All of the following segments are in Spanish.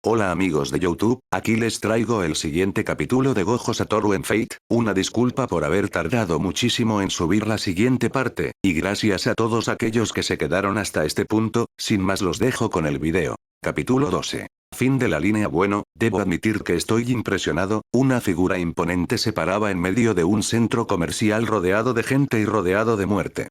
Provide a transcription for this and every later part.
Hola amigos de YouTube, aquí les traigo el siguiente capítulo de Gojo Satoru en Fate, una disculpa por haber tardado muchísimo en subir la siguiente parte, y gracias a todos aquellos que se quedaron hasta este punto, sin más los dejo con el video. Capítulo 12. Fin de la línea. Bueno, debo admitir que estoy impresionado, una figura imponente se paraba en medio de un centro comercial rodeado de gente y rodeado de muerte.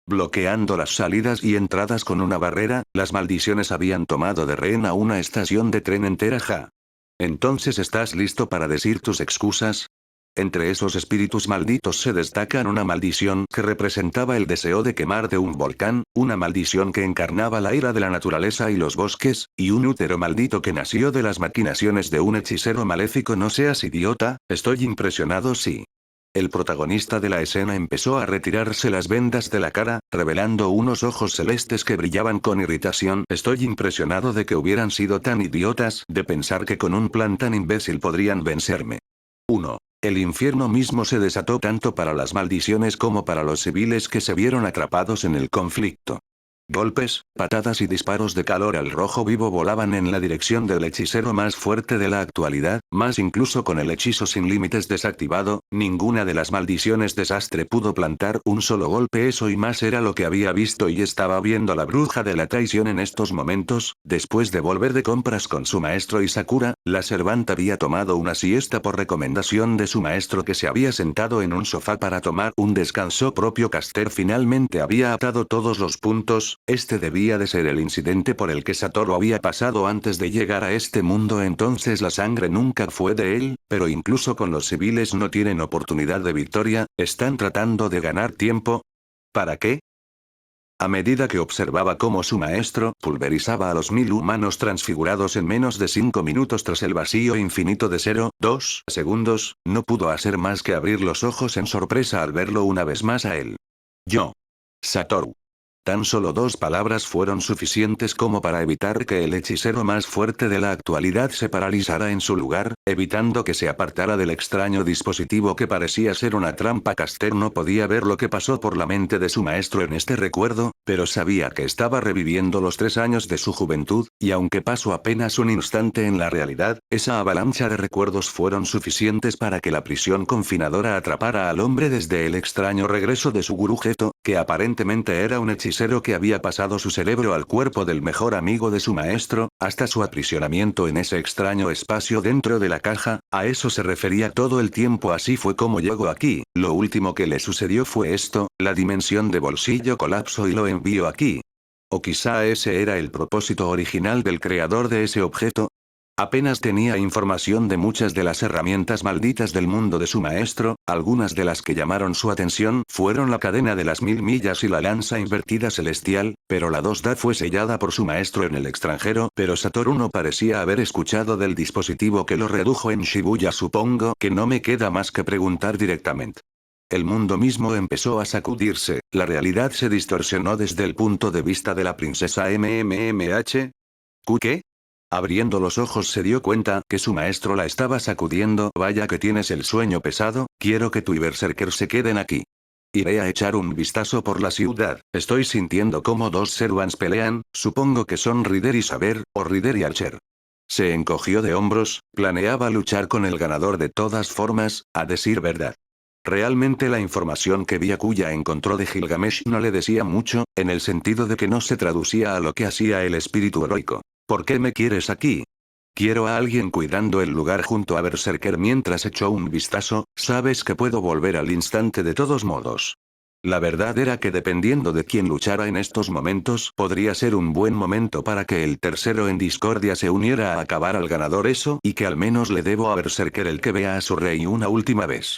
Bloqueando las salidas y entradas con una barrera, las maldiciones habían tomado de rehén a una estación de tren entera. Ja. Entonces, ¿estás listo para decir tus excusas? Entre esos espíritus malditos se destacan una maldición que representaba el deseo de quemar de un volcán, una maldición que encarnaba la ira de la naturaleza y los bosques, y un útero maldito que nació de las maquinaciones de un hechicero maléfico. No seas idiota, estoy impresionado. Sí. El protagonista de la escena empezó a retirarse las vendas de la cara, revelando unos ojos celestes que brillaban con irritación. Estoy impresionado de que hubieran sido tan idiotas de pensar que con un plan tan imbécil podrían vencerme. 1. El infierno mismo se desató tanto para las maldiciones como para los civiles que se vieron atrapados en el conflicto. Golpes, patadas y disparos de calor al rojo vivo volaban en la dirección del hechicero más fuerte de la actualidad, más incluso con el hechizo sin límites desactivado, ninguna de las maldiciones desastre pudo plantar un solo golpe. Eso y más era lo que había visto y estaba viendo la bruja de la traición en estos momentos. Después de volver de compras con su maestro y Sakura, la servanta había tomado una siesta por recomendación de su maestro, que se había sentado en un sofá para tomar un descanso propio. Caster finalmente había atado todos los puntos. Este debía de ser el incidente por el que Satoru había pasado antes de llegar a este mundo. Entonces la sangre nunca fue de él, pero incluso con los civiles no tienen oportunidad de victoria, están tratando de ganar tiempo. ¿Para qué? A medida que observaba cómo su maestro pulverizaba a los 1000 humanos transfigurados en menos de 5 minutos tras el vacío infinito de 0,2 segundos, no pudo hacer más que abrir los ojos en sorpresa al verlo una vez más a él. Yo. Satoru. Tan solo 2 palabras fueron suficientes como para evitar que el hechicero más fuerte de la actualidad se paralizara en su lugar, evitando que se apartara del extraño dispositivo que parecía ser una trampa. Caster no podía ver lo que pasó por la mente de su maestro en este recuerdo, pero sabía que estaba reviviendo los 3 años de su juventud, y aunque pasó apenas un instante en la realidad, esa avalancha de recuerdos fueron suficientes para que la prisión confinadora atrapara al hombre desde el extraño regreso de su gurú Geto, que aparentemente era un hechicero que había pasado su cerebro al cuerpo del mejor amigo de su maestro, hasta su aprisionamiento en ese extraño espacio dentro de la caja. A eso se refería todo el tiempo. Así fue como llegó aquí. Lo último que le sucedió fue esto, la dimensión de bolsillo colapsó y lo envió aquí. O quizá ese era el propósito original del creador de ese objeto. Apenas tenía información de muchas de las herramientas malditas del mundo de su maestro. Algunas de las que llamaron su atención fueron la cadena de las 1000 millas y la lanza invertida celestial, pero la 2D fue sellada por su maestro en el extranjero. Pero Satoru no parecía haber escuchado del dispositivo que lo redujo en Shibuya. Supongo que no me queda más que preguntar directamente. El mundo mismo empezó a sacudirse, la realidad se distorsionó desde el punto de vista de la princesa MMMH. ¿Qué? Abriendo los ojos se dio cuenta que su maestro la estaba sacudiendo. Vaya que tienes el sueño pesado, quiero que tú y Berserker se queden aquí. Iré a echar un vistazo por la ciudad, estoy sintiendo como 2 Seruans pelean, supongo que son Rider y Saber, o Rider y Archer. Se encogió de hombros, planeaba luchar con el ganador de todas formas, a decir verdad. Realmente la información que Byakuya encontró de Gilgamesh no le decía mucho, en el sentido de que no se traducía a lo que hacía el espíritu heroico. ¿Por qué me quieres aquí? Quiero a alguien cuidando el lugar junto a Berserker. Mientras echó un vistazo, sabes que puedo volver al instante de todos modos. La verdad era que dependiendo de quién luchara en estos momentos, podría ser un buen momento para que el tercero en discordia se uniera a acabar al ganador. Eso, y que al menos le debo a Berserker el que vea a su rey una última vez.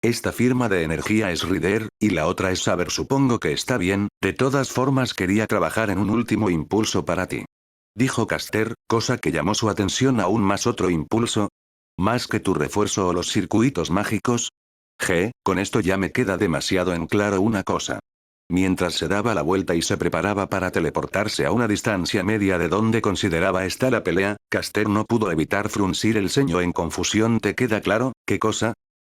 Esta firma de energía es Rider, y la otra es Saber. Supongo que está bien, de todas formas quería trabajar en un último impulso para ti. Dijo Caster, cosa que llamó su atención aún más. ¿Otro impulso? ¿Más que tu refuerzo o los circuitos mágicos? Con esto ya me queda demasiado en claro una cosa. Mientras se daba la vuelta y se preparaba para teleportarse a una distancia media de donde consideraba estar la pelea, Caster no pudo evitar fruncir el ceño en confusión. ¿Te queda claro? ¿Qué cosa?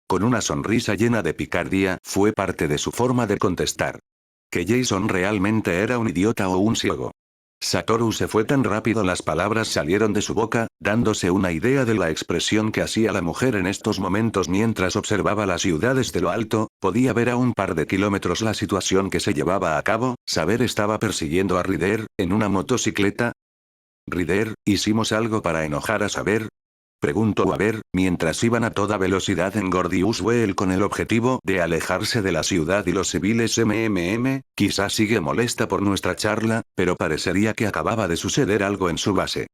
Con una sonrisa llena de picardía, fue parte de su forma de contestar. Que Jason realmente era un idiota o un ciego. Satoru se fue tan rápido, las palabras salieron de su boca, dándose una idea de la expresión que hacía la mujer en estos momentos mientras observaba la ciudad desde lo alto. Podía ver a un par de kilómetros la situación que se llevaba a cabo. Saber estaba persiguiendo a Ryder, en una motocicleta. Ryder, ¿hicimos algo para enojar a Saber? Preguntó a ver, mientras iban a toda velocidad en Gordius Well con el objetivo de alejarse de la ciudad y los civiles. Quizás sigue molesta por nuestra charla, pero parecería que acababa de suceder algo en su base.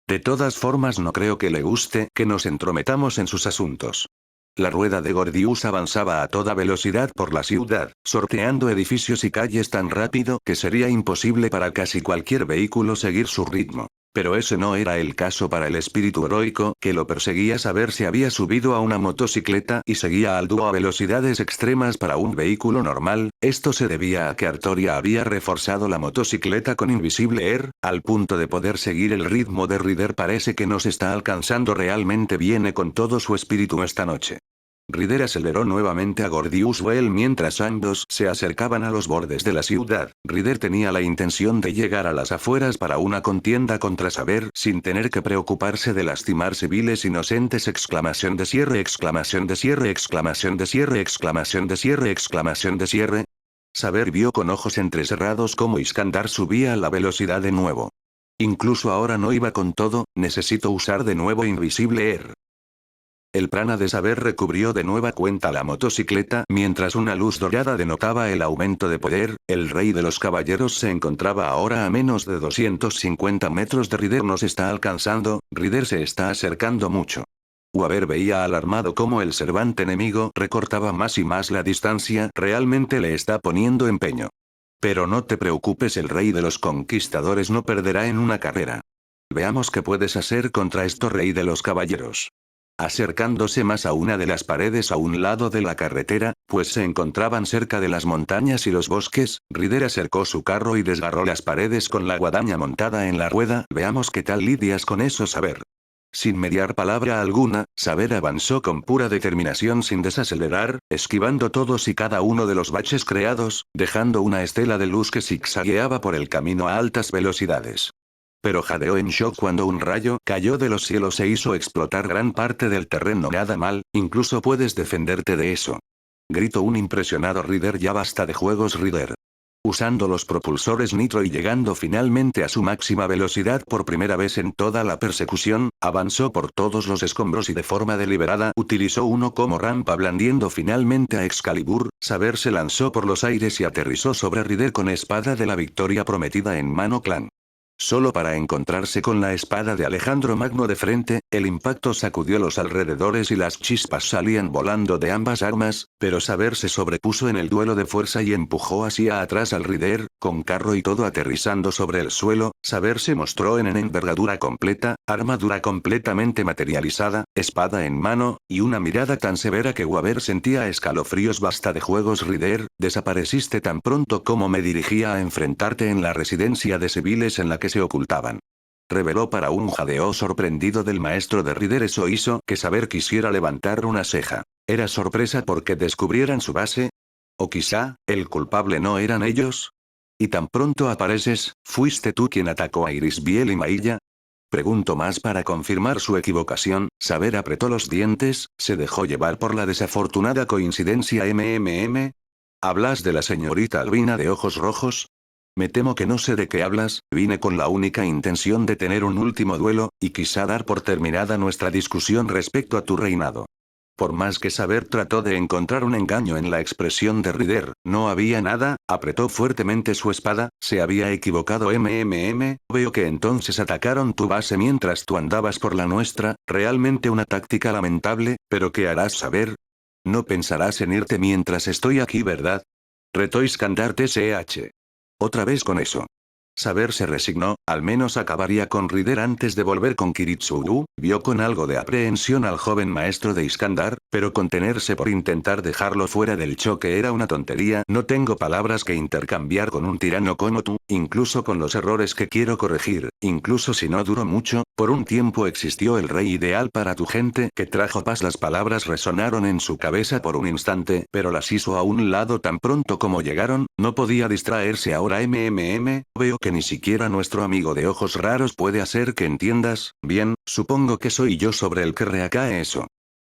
De todas formas, no creo que le guste que nos entrometamos en sus asuntos. La rueda de Gordius avanzaba a toda velocidad por la ciudad, sorteando edificios y calles tan rápido que sería imposible para casi cualquier vehículo seguir su ritmo. Pero ese no era el caso para el espíritu heroico que lo perseguía. Saber se había subido a una motocicleta y seguía al dúo a velocidades extremas para un vehículo normal. Esto se debía a que Artoria había reforzado la motocicleta con Invisible Air, al punto de poder seguir el ritmo de Ryder. Parece que nos está alcanzando realmente. Viene con todo su espíritu esta noche. Ryder aceleró nuevamente a Gordius Well mientras ambos se acercaban a los bordes de la ciudad. Ryder tenía la intención de llegar a las afueras para una contienda contra Saber sin tener que preocuparse de lastimar civiles inocentes. Exclamación de cierre, exclamación de cierre, exclamación de cierre, exclamación de cierre, exclamación de cierre. Saber vio con ojos entrecerrados cómo Iskandar subía a la velocidad de nuevo. Incluso ahora no iba con todo, necesito usar de nuevo Invisible Air. El prana de Saber recubrió de nueva cuenta la motocicleta mientras una luz dorada denotaba el aumento de poder. El rey de los caballeros se encontraba ahora a menos de 250 metros de Ryder. Nos está alcanzando, Ryder se está acercando mucho. Waver veía alarmado cómo el Cervante enemigo recortaba más y más la distancia. Realmente le está poniendo empeño. Pero no te preocupes, el rey de los conquistadores no perderá en una carrera. Veamos qué puedes hacer contra esto, rey de los caballeros. Acercándose más a una de las paredes a un lado de la carretera, pues se encontraban cerca de las montañas y los bosques, Ryder acercó su carro y desgarró las paredes con la guadaña montada en la rueda. Veamos qué tal lidias con eso, Saber. Sin mediar palabra alguna, Saber avanzó con pura determinación sin desacelerar, esquivando todos y cada uno de los baches creados, dejando una estela de luz que zigzagueaba por el camino a altas velocidades. Pero jadeó en shock cuando un rayo cayó de los cielos e hizo explotar gran parte del terreno. Nada mal, incluso puedes defenderte de eso. Gritó un impresionado Ryder. Ya basta de juegos, Ryder. Usando los propulsores nitro y llegando finalmente a su máxima velocidad por primera vez en toda la persecución, avanzó por todos los escombros y de forma deliberada utilizó uno como rampa, blandiendo finalmente a Excalibur. Saber se lanzó por los aires y aterrizó sobre Ryder con espada de la victoria prometida en mano. Clan. Solo para encontrarse con la espada de Alejandro Magno de frente. El impacto sacudió los alrededores y las chispas salían volando de ambas armas, pero Saber se sobrepuso en el duelo de fuerza y empujó hacia atrás al Ryder, con carro y todo aterrizando sobre el suelo. Saber se mostró en envergadura completa, armadura completamente materializada, espada en mano, y una mirada tan severa que Waver sentía escalofríos. Basta de juegos, Ryder, desapareciste tan pronto como me dirigía a enfrentarte en la residencia de civiles en la que se ocultaban. Reveló para un jadeo sorprendido del maestro de Ryder. Eso hizo que Saber quisiera levantar una ceja. ¿Era sorpresa porque descubrieran su base? ¿O quizá, el culpable no eran ellos? ¿Y tan pronto apareces, fuiste tú quien atacó a Irisbiel y Mailla? Preguntó más para confirmar su equivocación. Saber apretó los dientes, se dejó llevar por la desafortunada coincidencia. ¿Hablas de la señorita albina de ojos rojos? Me temo que no sé de qué hablas. Vine con la única intención de tener un último duelo, y quizá dar por terminada nuestra discusión respecto a tu reinado. Por más que Saber trató de encontrar un engaño en la expresión de Ryder, no había nada. Apretó fuertemente su espada. Se había equivocado. Veo que entonces atacaron tu base mientras tú andabas por la nuestra. Realmente una táctica lamentable, pero ¿qué harás, Saber? No pensarás en irte mientras estoy aquí, ¿verdad? Retó Iskandar TSH. Otra vez con eso. Saber se resignó, al menos acabaría con Ryder antes de volver con Kiritsugu. Vio con algo de aprehensión al joven maestro de Iskandar, pero contenerse por intentar dejarlo fuera del choque era una tontería. No tengo palabras que intercambiar con un tirano como tú, incluso con los errores que quiero corregir, incluso si no duró mucho. Por un tiempo existió el rey ideal para tu gente que trajo paz. Las palabras resonaron en su cabeza por un instante, pero las hizo a un lado tan pronto como llegaron. No podía distraerse ahora. Veo que ni siquiera nuestro amigo de ojos raros puede hacer que entiendas. Bien, supongo que soy yo sobre el que recae eso.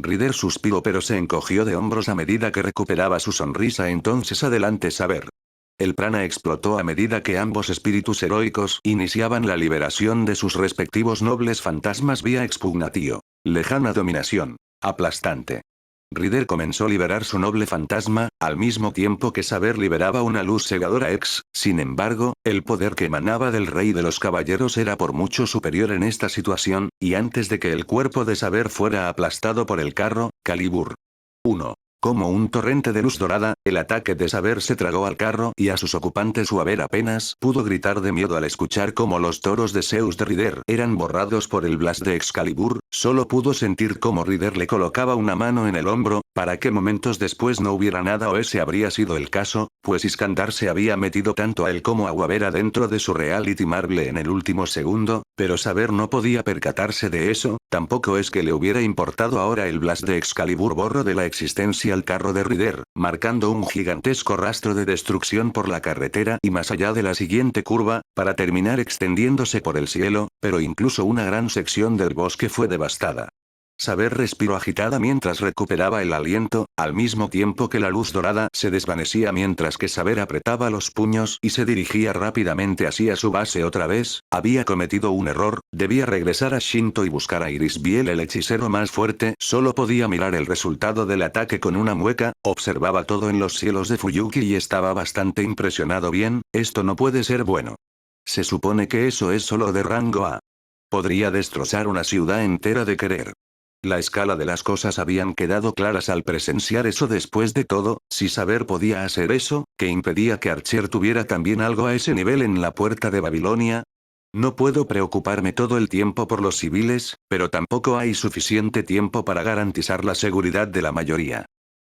Ryder suspiró pero se encogió de hombros a medida que recuperaba su sonrisa. Entonces adelante saber. El prana explotó a medida que ambos espíritus heroicos iniciaban la liberación de sus respectivos nobles fantasmas vía expugnatio. Lejana dominación. Aplastante. Ryder comenzó a liberar su noble fantasma, al mismo tiempo que Saber liberaba una luz cegadora sin embargo, el poder que emanaba del Rey de los Caballeros era por mucho superior en esta situación, y antes de que el cuerpo de Saber fuera aplastado por el carro, Calibur 1. Como un torrente de luz dorada, el ataque de Saber se tragó al carro y a sus ocupantes. Saber apenas pudo gritar de miedo al escuchar cómo los toros de Zeus de Ryder eran borrados por el blast de Excalibur, solo pudo sentir cómo Ryder le colocaba una mano en el hombro, para que momentos después no hubiera nada o ese habría sido el caso, pues Iskandar se había metido tanto a él como a Guavera dentro de su reality marble en el último segundo, pero Saber no podía percatarse de eso, tampoco es que le hubiera importado ahora el blast de Excalibur borró de la existencia al carro de Ryder, marcando un gigantesco rastro de destrucción por la carretera y más allá de la siguiente curva, para terminar extendiéndose por el cielo, pero incluso una gran sección del bosque fue devastada. Saber respiró agitada mientras recuperaba el aliento, al mismo tiempo que la luz dorada se desvanecía mientras que Saber apretaba los puños y se dirigía rápidamente hacia su base otra vez. Había cometido un error, debía regresar a Shinto y buscar a Irisbiel el hechicero más fuerte. Solo podía mirar el resultado del ataque con una mueca, observaba todo en los cielos de Fuyuki y estaba bastante impresionado. Bien, esto no puede ser bueno. Se supone que eso es solo de rango A. Podría destrozar una ciudad entera de querer. La escala de las cosas habían quedado claras al presenciar eso. Después de todo, si Saber podía hacer eso, ¿qué impedía que Archer tuviera también algo a ese nivel en la puerta de Babilonia? No puedo preocuparme todo el tiempo por los civiles, pero tampoco hay suficiente tiempo para garantizar la seguridad de la mayoría.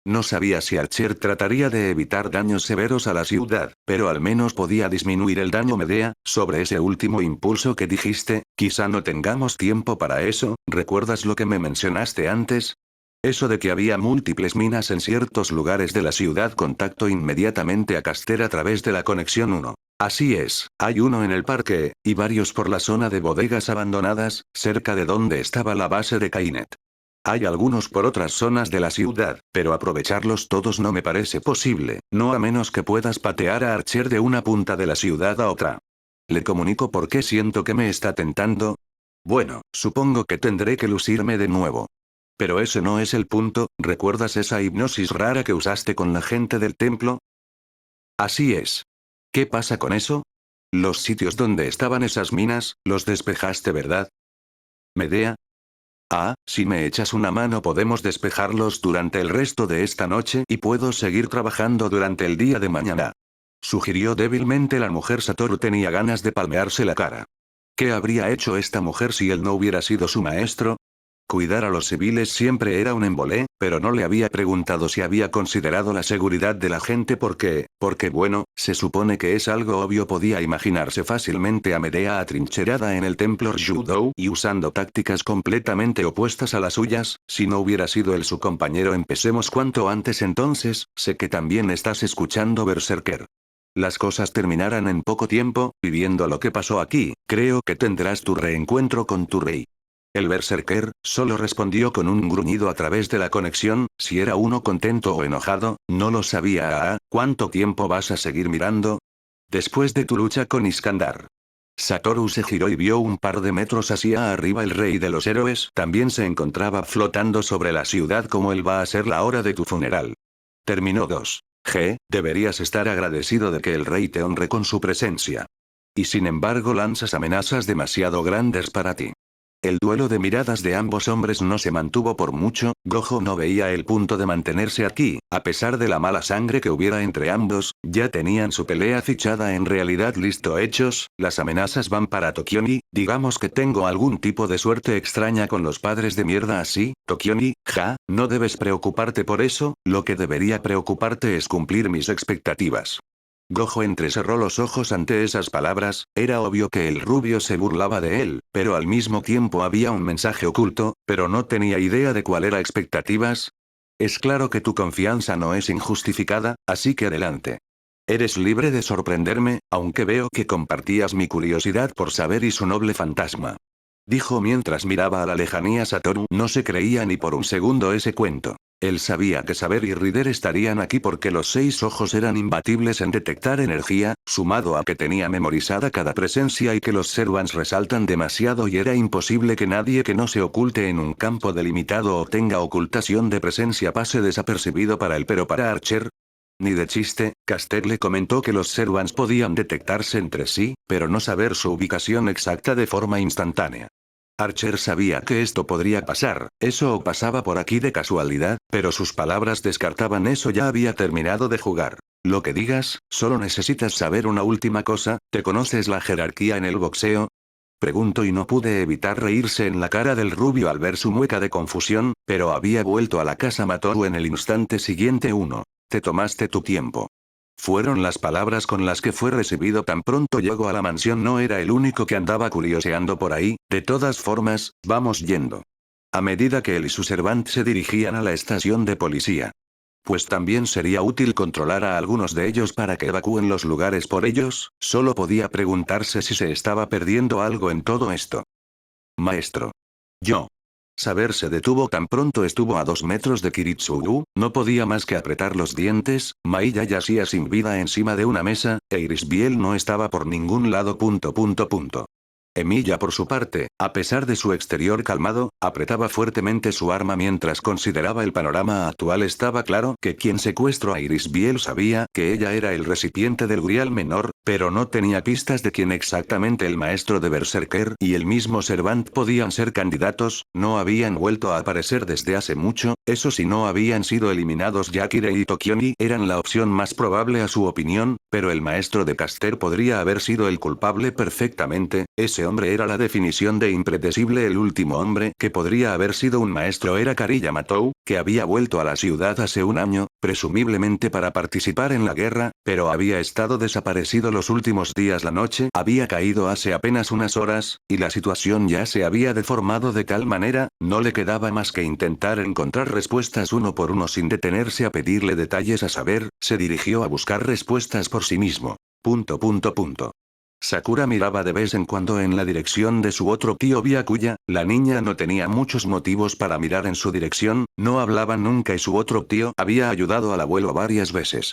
No sabía si Archer trataría de evitar daños severos a la ciudad, pero al menos podía disminuir el daño. Medea, sobre ese último impulso que dijiste, quizá no tengamos tiempo para eso. ¿Recuerdas lo que me mencionaste antes? Eso de que había múltiples minas en ciertos lugares de la ciudad. Contacto inmediatamente a Caster a través de la conexión 1. Así es, hay uno en el parque, y varios por la zona de bodegas abandonadas, cerca de donde estaba la base de Kainet. Hay algunos por otras zonas de la ciudad, pero aprovecharlos todos no me parece posible, no a menos que puedas patear a Archer de una punta de la ciudad a otra. ¿Le comunico por qué siento que me está tentando? Bueno, supongo que tendré que lucirme de nuevo. Pero ese no es el punto. ¿Recuerdas esa hipnosis rara que usaste con la gente del templo? Así es. ¿Qué pasa con eso? Los sitios donde estaban esas minas, los despejaste, ¿verdad? Medea. Ah, si me echas una mano podemos despejarlos durante el resto de esta noche y puedo seguir trabajando durante el día de mañana. Sugirió débilmente la mujer. Satoru tenía ganas de palmearse la cara. ¿Qué habría hecho esta mujer si él no hubiera sido su maestro? Cuidar a los civiles siempre era un embolé, pero no le había preguntado si había considerado la seguridad de la gente porque bueno, se supone que es algo obvio. Podía imaginarse fácilmente a Medea atrincherada en el templo Ryudou y usando tácticas completamente opuestas a las suyas. Si no hubiera sido él su compañero, empecemos cuanto antes. Entonces, sé que también estás escuchando Berserker. Las cosas terminarán en poco tiempo, y viendo lo que pasó aquí, creo que tendrás tu reencuentro con tu rey. El berserker solo respondió con un gruñido a través de la conexión. Si era uno contento o enojado, no lo sabía. ¿Cuánto tiempo vas a seguir mirando? Después de tu lucha con Iskandar. Satoru se giró y vio un par de metros hacia arriba. El rey de los héroes también se encontraba flotando sobre la ciudad. Como él va a ser la hora de tu funeral. Terminó 2. Deberías estar agradecido de que el rey te honre con su presencia. Y sin embargo lanzas amenazas demasiado grandes para ti. El duelo de miradas de ambos hombres no se mantuvo por mucho. Gojo no veía el punto de mantenerse aquí, a pesar de la mala sangre que hubiera entre ambos. Ya tenían su pelea fichada. En realidad listo. Hechos, las amenazas van para Tokioni. Digamos que tengo algún tipo de suerte extraña con los padres de mierda así. Tokioni, no debes preocuparte por eso, lo que debería preocuparte es cumplir mis expectativas. Gojo entrecerró los ojos ante esas palabras. Era obvio que el rubio se burlaba de él, pero al mismo tiempo había un mensaje oculto, pero no tenía idea de cuál era. ¿Expectativas? Es claro que tu confianza no es injustificada, así que adelante. Eres libre de sorprenderme, aunque veo que compartías mi curiosidad por saber y su noble fantasma. Dijo mientras miraba a la lejanía. Satoru no se creía ni por un segundo ese cuento. Él sabía que Saber y Rider estarían aquí porque los 6 ojos eran imbatibles en detectar energía, sumado a que tenía memorizada cada presencia y que los Servants resaltan demasiado y era imposible que nadie que no se oculte en un campo delimitado o tenga ocultación de presencia pase desapercibido para él. Pero para Archer, ni de chiste. Caster le comentó que los Servants podían detectarse entre sí, pero no saber su ubicación exacta de forma instantánea. Archer sabía que esto podría pasar, eso o pasaba por aquí de casualidad, pero sus palabras descartaban eso. Ya había terminado de jugar. Lo que digas, solo necesitas saber una última cosa, ¿te conoces la jerarquía en el boxeo? Preguntó y no pude evitar reírse en la cara del rubio al ver su mueca de confusión, pero había vuelto a la casa Matoru en el instante siguiente. Te tomaste tu tiempo. Fueron las palabras con las que fue recibido tan pronto llegó a la mansión. No era el único que andaba curioseando por ahí, de todas formas, vamos yendo. A medida que él y su servant se dirigían a la estación de policía. Pues también sería útil controlar a algunos de ellos para que evacúen los lugares por ellos, solo podía preguntarse si se estaba perdiendo algo en todo esto. Maestro. Yo. Saber se detuvo tan pronto estuvo a 2 metros de Kiritsugu, no podía más que apretar los dientes. Mai ya yacía sin vida encima de una mesa, e Irisbiel no estaba por ningún lado. Emilia por su parte, a pesar de su exterior calmado, apretaba fuertemente su arma mientras consideraba el panorama actual. Estaba claro que quien secuestró a Irisbiel sabía que ella era el recipiente del grial menor, pero no tenía pistas de quién exactamente. El maestro de Berserker y el mismo Servant podían ser candidatos, no habían vuelto a aparecer desde hace mucho, eso si no habían sido eliminados. Yakire y Tokioni eran la opción más probable a su opinión, pero el maestro de Caster podría haber sido el culpable perfectamente. Ese hombre era la definición de impredecible. El último hombre que podría haber sido un maestro era Kari Yamatou, que había vuelto a la ciudad hace un año, presumiblemente para participar en la guerra, pero había estado desaparecido los últimos días. La noche había caído hace apenas unas horas, y la situación ya se había deformado de tal manera, no le quedaba más que intentar encontrar respuestas uno por uno sin detenerse a pedirle detalles a Saber, se dirigió a buscar respuestas por sí mismo. Sakura miraba de vez en cuando en la dirección de su otro tío Byakuya. La niña no tenía muchos motivos para mirar en su dirección, no hablaban nunca y su otro tío había ayudado al abuelo varias veces.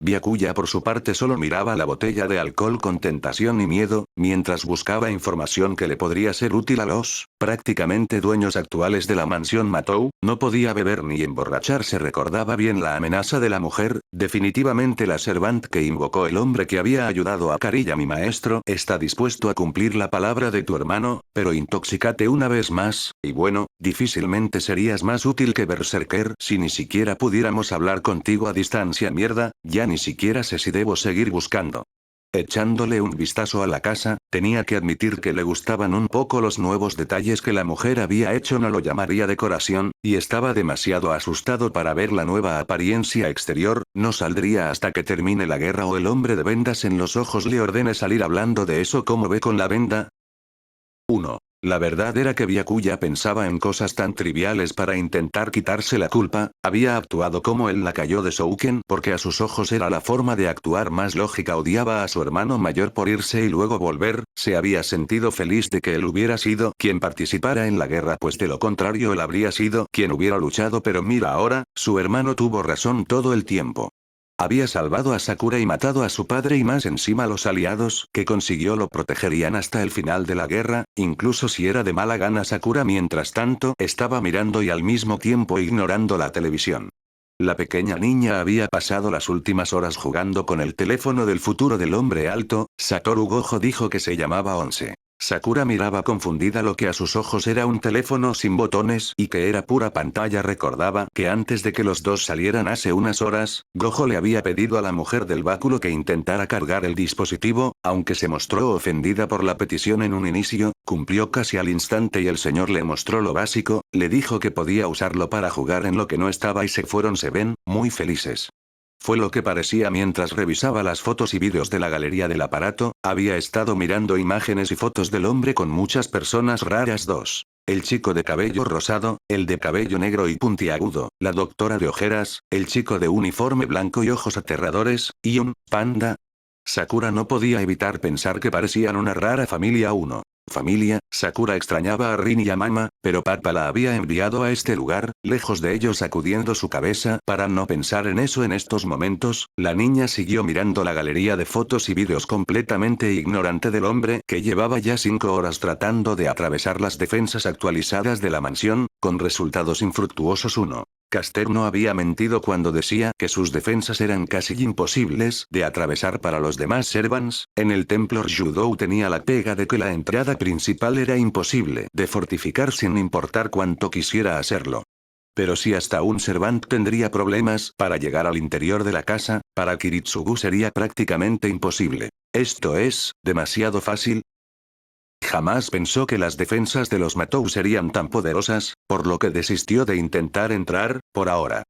Byakuya por su parte solo miraba la botella de alcohol con tentación y miedo, mientras buscaba información que le podría ser útil a los, prácticamente dueños actuales de la mansión Matou. No podía beber ni emborracharse. Recordaba bien la amenaza de la mujer, definitivamente la servant que invocó el hombre que había ayudado a Kariya. Mi maestro está dispuesto a cumplir la palabra de tu hermano, pero intoxícate una vez más, y bueno, difícilmente serías más útil que Berserker si ni siquiera pudiéramos hablar contigo a distancia. Mierda, ya ni siquiera sé si debo seguir buscando. Echándole un vistazo a la casa, tenía que admitir que le gustaban un poco los nuevos detalles que la mujer había hecho. No lo llamaría decoración, y estaba demasiado asustado para ver la nueva apariencia exterior. No saldría hasta que termine la guerra o el hombre de vendas en los ojos le ordene salir. Hablando de eso, ¿cómo ve con la venda? 1. La verdad era que Byakuya pensaba en cosas tan triviales para intentar quitarse la culpa. Había actuado como el lacayo de Souken porque a sus ojos era la forma de actuar más lógica. Odiaba a su hermano mayor por irse y luego volver. Se había sentido feliz de que él hubiera sido quien participara en la guerra, pues de lo contrario él habría sido quien hubiera luchado. Pero mira ahora, su hermano tuvo razón todo el tiempo. Había salvado a Sakura y matado a su padre, y más encima los aliados que consiguió lo protegerían hasta el final de la guerra, incluso si era de mala gana. Sakura mientras tanto estaba mirando y al mismo tiempo ignorando la televisión. La pequeña niña había pasado las últimas horas jugando con el teléfono del futuro del hombre alto. Satoru Gojo dijo que se llamaba Once. Sakura miraba confundida lo que a sus ojos era un teléfono sin botones y que era pura pantalla. Recordaba que antes de que los dos salieran hace unas horas, Gojo le había pedido a la mujer del báculo que intentara cargar el dispositivo, aunque se mostró ofendida por la petición en un inicio, cumplió casi al instante y el señor le mostró lo básico, le dijo que podía usarlo para jugar en lo que no estaba y se fueron. Se ven muy felices. Fue lo que parecía mientras revisaba las fotos y vídeos de la galería del aparato. Había estado mirando imágenes y fotos del hombre con muchas personas raras. 2. El chico de cabello rosado, el de cabello negro y puntiagudo, la doctora de ojeras, el chico de uniforme blanco y ojos aterradores, y un panda. Sakura no podía evitar pensar que parecían una rara familia. Familia, Sakura extrañaba a Rin y a Mama, pero Papa la había enviado a este lugar, lejos de ellos, sacudiendo su cabeza para no pensar en eso en estos momentos. La niña siguió mirando la galería de fotos y vídeos completamente ignorante del hombre que llevaba ya 5 horas tratando de atravesar las defensas actualizadas de la mansión, con resultados infructuosos. Caster no había mentido cuando decía que sus defensas eran casi imposibles de atravesar para los demás servants. En el templo Ryudou tenía la pega de que la entrada principal era imposible de fortificar sin importar cuánto quisiera hacerlo. Pero si hasta un servant tendría problemas para llegar al interior de la casa, para Kiritsugu sería prácticamente imposible. Esto es, demasiado fácil. Jamás pensó que las defensas de los Matou serían tan poderosas, por lo que desistió de intentar entrar, por ahora.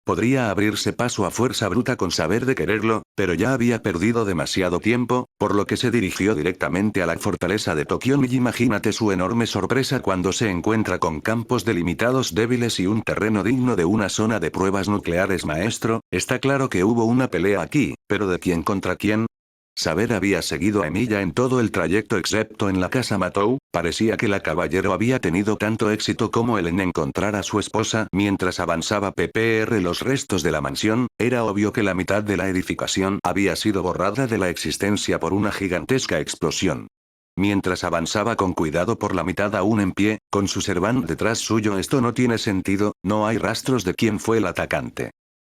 Podría abrirse paso a fuerza bruta con saber de quererlo, pero ya había perdido demasiado tiempo, por lo que se dirigió directamente a la fortaleza de Tokio. Y imagínate su enorme sorpresa cuando se encuentra con campos delimitados débiles y un terreno digno de una zona de pruebas nucleares. Maestro, está claro que hubo una pelea aquí, pero ¿de quién contra quién? Saber había seguido a Emilia en todo el trayecto excepto en la casa Matou. Parecía que la caballero había tenido tanto éxito como él en encontrar a su esposa mientras avanzaba los restos de la mansión. Era obvio que la mitad de la edificación había sido borrada de la existencia por una gigantesca explosión. Mientras avanzaba con cuidado por la mitad aún en pie, con su servant detrás suyo. Esto no tiene sentido, no hay rastros de quién fue el atacante.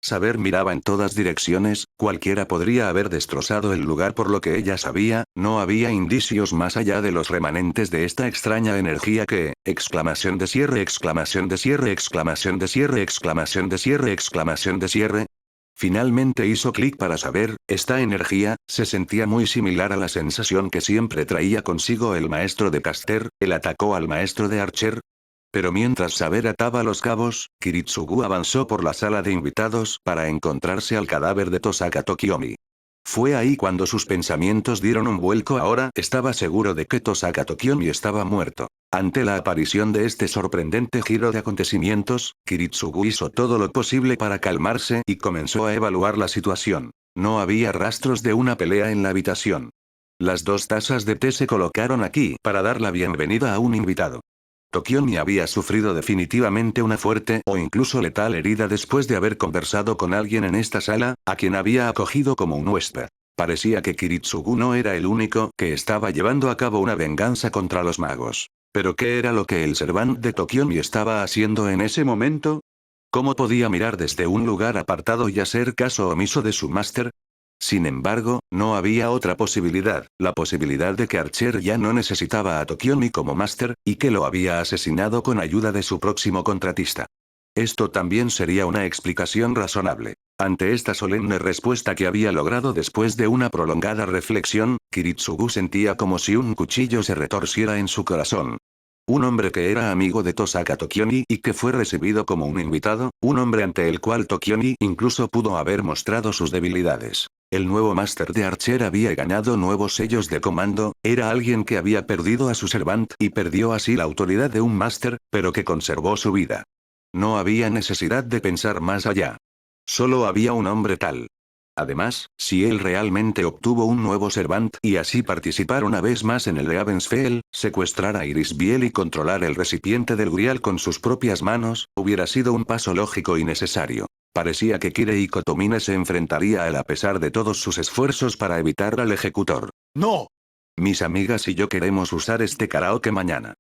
Saber miraba en todas direcciones, cualquiera podría haber destrozado el lugar. Por lo que ella sabía, no había indicios más allá de los remanentes de esta extraña energía que, exclamación de cierre, exclamación de cierre, exclamación de cierre, exclamación de cierre, exclamación de cierre. Finalmente hizo clic para saber, esta energía, se sentía muy similar a la sensación que siempre traía consigo el maestro de Caster. Él atacó al maestro de Archer. Pero mientras Saber ataba los cabos, Kiritsugu avanzó por la sala de invitados para encontrarse al cadáver de Tosaka Tokiomi. Fue ahí cuando sus pensamientos dieron un vuelco. Ahora estaba seguro de que Tosaka Tokiomi estaba muerto. Ante la aparición de este sorprendente giro de acontecimientos, Kiritsugu hizo todo lo posible para calmarse y comenzó a evaluar la situación. No había rastros de una pelea en la habitación. Las 2 tazas de té se colocaron aquí para dar la bienvenida a un invitado. Tokiomi había sufrido definitivamente una fuerte o incluso letal herida después de haber conversado con alguien en esta sala, a quien había acogido como un huésped. Parecía que Kiritsugu no era el único que estaba llevando a cabo una venganza contra los magos. ¿Pero qué era lo que el servant de Tokiomi estaba haciendo en ese momento? ¿Cómo podía mirar desde un lugar apartado y hacer caso omiso de su máster? Sin embargo, no había otra posibilidad, la posibilidad de que Archer ya no necesitaba a Tokiomi como máster, y que lo había asesinado con ayuda de su próximo contratista. Esto también sería una explicación razonable. Ante esta solemne respuesta que había logrado después de una prolongada reflexión, Kiritsugu sentía como si un cuchillo se retorciera en su corazón. Un hombre que era amigo de Tosaka Tokiomi y que fue recibido como un invitado, un hombre ante el cual Tokiomi incluso pudo haber mostrado sus debilidades. El nuevo máster de Archer había ganado nuevos sellos de comando, era alguien que había perdido a su servant y perdió así la autoridad de un máster, pero que conservó su vida. No había necesidad de pensar más allá. Solo había un hombre tal. Además, si él realmente obtuvo un nuevo servant y así participar una vez más en el Ravensfell, secuestrar a Iris Biel y controlar el recipiente del Grial con sus propias manos, hubiera sido un paso lógico y necesario. Parecía que Kirei Kotomine se enfrentaría a él a pesar de todos sus esfuerzos para evitar al ejecutor. ¡No! Mis amigas y yo queremos usar este karaoke mañana.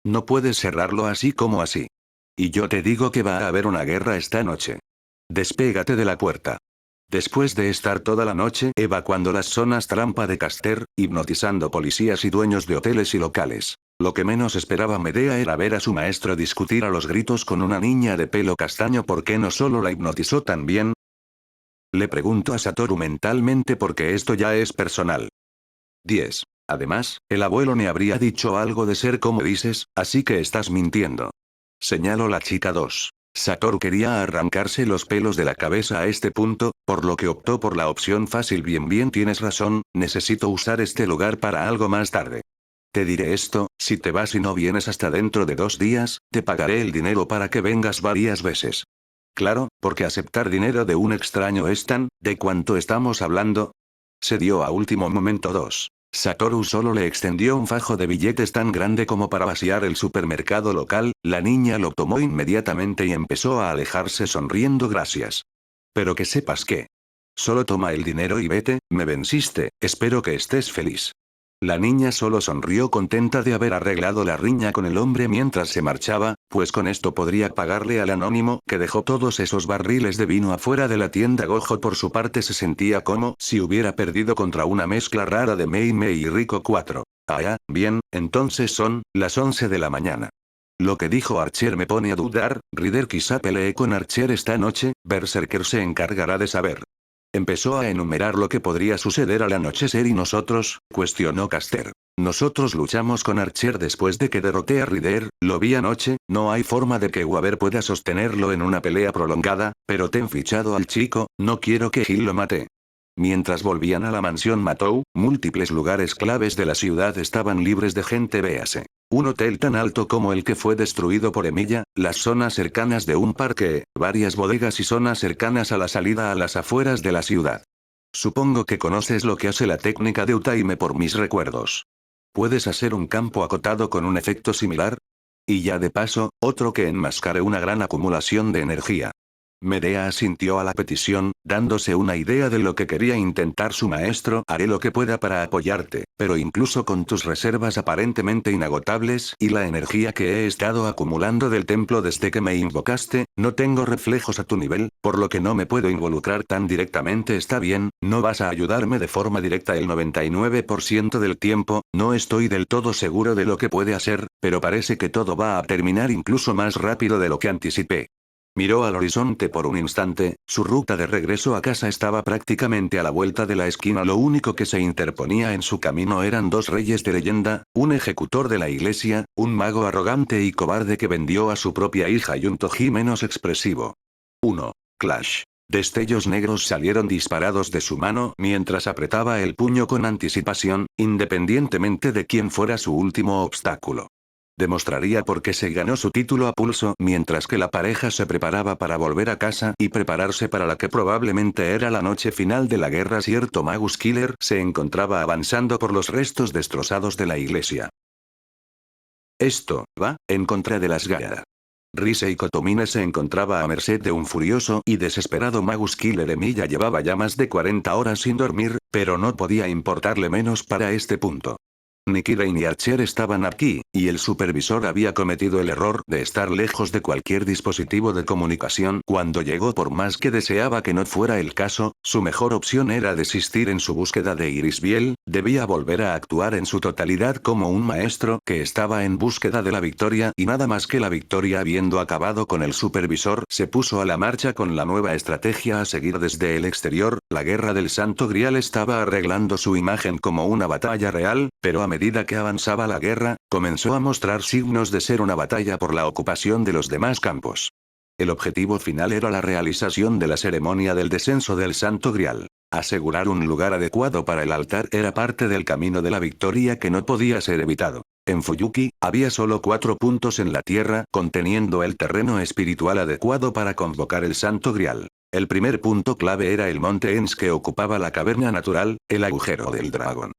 No puedes cerrarlo así como así. Y yo te digo que va a haber una guerra esta noche. Despégate de la puerta. Después de estar toda la noche evacuando las zonas trampa de Caster, hipnotizando policías y dueños de hoteles y locales, lo que menos esperaba Medea era ver a su maestro discutir a los gritos con una niña de pelo castaño. ¿Por qué no solo la hipnotizó tan bien? Le pregunto a Satoru mentalmente porque esto ya es personal. 10. Además, el abuelo me habría dicho algo de ser como dices, así que estás mintiendo. Señaló la chica 2. Satoru quería arrancarse los pelos de la cabeza a este punto, por lo que optó por la opción fácil. Bien, tienes razón, necesito usar este lugar para algo más tarde. Te diré esto, si te vas y no vienes hasta dentro de 2 días, te pagaré el dinero para que vengas varias veces. Claro, porque aceptar dinero de un extraño es tan, ¿de cuánto estamos hablando? Se dio a último momento 2. Satoru solo le extendió un fajo de billetes tan grande como para vaciar el supermercado local, la niña lo tomó inmediatamente y empezó a alejarse sonriendo gracias. Pero que sepas que. Solo toma el dinero y vete, me venciste, espero que estés feliz. La niña solo sonrió contenta de haber arreglado la riña con el hombre mientras se marchaba, pues con esto podría pagarle al anónimo que dejó todos esos barriles de vino afuera de la tienda. Gojo por su parte se sentía como si hubiera perdido contra una mezcla rara de Mei Mei y Rico 4. Ah, bien, entonces son las 11 de la mañana. Lo que dijo Archer me pone a dudar, Ryder quizá pelee con Archer esta noche, Berserker se encargará de saber. Empezó a enumerar lo que podría suceder al anochecer y nosotros, cuestionó Caster. Nosotros luchamos con Archer después de que derroté a Ryder, lo vi anoche, no hay forma de que Waver pueda sostenerlo en una pelea prolongada, pero ten fichado al chico, no quiero que Gil lo mate. Mientras volvían a la mansión Matou, múltiples lugares claves de la ciudad estaban libres de gente, véase. Un hotel tan alto como el que fue destruido por Emilia, las zonas cercanas de un parque, varias bodegas y zonas cercanas a la salida a las afueras de la ciudad. Supongo que conoces lo que hace la técnica de Utaime por mis recuerdos. ¿Puedes hacer un campo acotado con un efecto similar? Y ya de paso, otro que enmascare una gran acumulación de energía. Medea asintió a la petición, dándose una idea de lo que quería intentar su maestro. Haré lo que pueda para apoyarte, pero incluso con tus reservas aparentemente inagotables y la energía que he estado acumulando del templo desde que me invocaste, no tengo reflejos a tu nivel, por lo que no me puedo involucrar tan directamente. Está bien, no vas a ayudarme de forma directa el 99% del tiempo, no estoy del todo seguro de lo que puede hacer, pero parece que todo va a terminar incluso más rápido de lo que anticipé. Miró al horizonte por un instante, su ruta de regreso a casa estaba prácticamente a la vuelta de la esquina. Lo único que se interponía en su camino eran 2 reyes de leyenda, un ejecutor de la iglesia, un mago arrogante y cobarde que vendió a su propia hija y un Toji menos expresivo. 1. Clash. Destellos negros salieron disparados de su mano mientras apretaba el puño con anticipación, independientemente de quién fuera su último obstáculo. Demostraría por qué se ganó su título a pulso mientras que la pareja se preparaba para volver a casa y prepararse para la que probablemente era la noche final de la guerra. Cierto Magus Killer se encontraba avanzando por los restos destrozados de la iglesia. Esto va en contra de las Gaia. Risei Kotomine se encontraba a merced de un furioso y desesperado Magus Killer. Emilia llevaba ya más de 40 horas sin dormir, pero no podía importarle menos para este punto. Ni Kirin ni Archer estaban aquí, y el supervisor había cometido el error de estar lejos de cualquier dispositivo de comunicación cuando llegó. Por más que deseaba que no fuera el caso, su mejor opción era desistir en su búsqueda de Irisbiel, debía volver a actuar en su totalidad como un maestro que estaba en búsqueda de la victoria y nada más que la victoria. Habiendo acabado con el supervisor, se puso a la marcha con la nueva estrategia a seguir desde el exterior. La guerra del Santo Grial estaba arreglando su imagen como una batalla real, pero a medida que avanzaba la guerra, comenzó a mostrar signos de ser una batalla por la ocupación de los demás campos. El objetivo final era la realización de la ceremonia del descenso del Santo Grial. Asegurar un lugar adecuado para el altar era parte del camino de la victoria que no podía ser evitado. En Fuyuki, había solo 4 puntos en la tierra conteniendo el terreno espiritual adecuado para convocar el Santo Grial. El primer punto clave era el monte Ens que ocupaba la caverna natural, el agujero del dragón.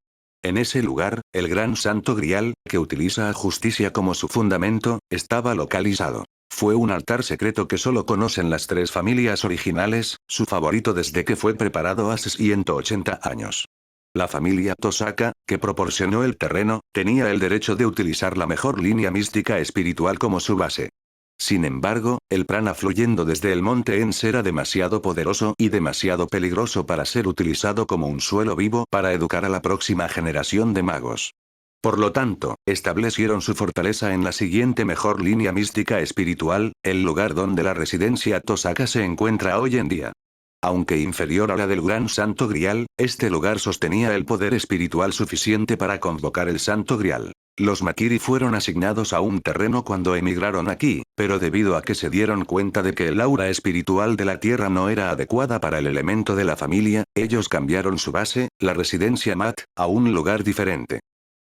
En ese lugar, el gran Santo Grial, que utiliza a Justicia como su fundamento, estaba localizado. Fue un altar secreto que solo conocen las 3 familias originales, su favorito desde que fue preparado hace 180 años. La familia Tosaka, que proporcionó el terreno, tenía el derecho de utilizar la mejor línea mística espiritual como su base. Sin embargo, el prana fluyendo desde el monte Ens era demasiado poderoso y demasiado peligroso para ser utilizado como un suelo vivo para educar a la próxima generación de magos. Por lo tanto, establecieron su fortaleza en la siguiente mejor línea mística espiritual, el lugar donde la residencia Tosaka se encuentra hoy en día. Aunque inferior a la del Gran Santo Grial, este lugar sostenía el poder espiritual suficiente para convocar el Santo Grial. Los Makiri fueron asignados a un terreno cuando emigraron aquí, pero debido a que se dieron cuenta de que el aura espiritual de la tierra no era adecuada para el elemento de la familia, ellos cambiaron su base, la residencia Mat, a un lugar diferente.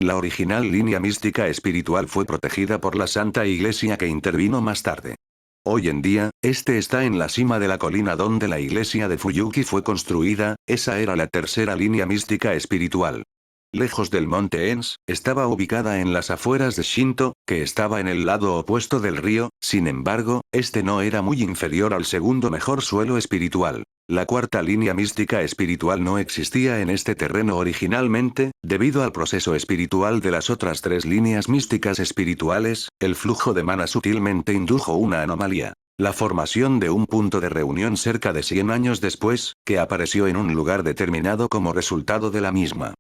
La original línea mística espiritual fue protegida por la Santa Iglesia que intervino más tarde. Hoy en día, este está en la cima de la colina donde la iglesia de Fuyuki fue construida, esa era la tercera línea mística espiritual. Lejos del monte Ens, estaba ubicada en las afueras de Shinto, que estaba en el lado opuesto del río, sin embargo, este no era muy inferior al segundo mejor suelo espiritual. La cuarta línea mística espiritual no existía en este terreno originalmente, debido al proceso espiritual de las otras tres líneas místicas espirituales, el flujo de mana sutilmente indujo una anomalía. La formación de un punto de reunión cerca de 100 años después, que apareció en un lugar determinado como resultado de la misma.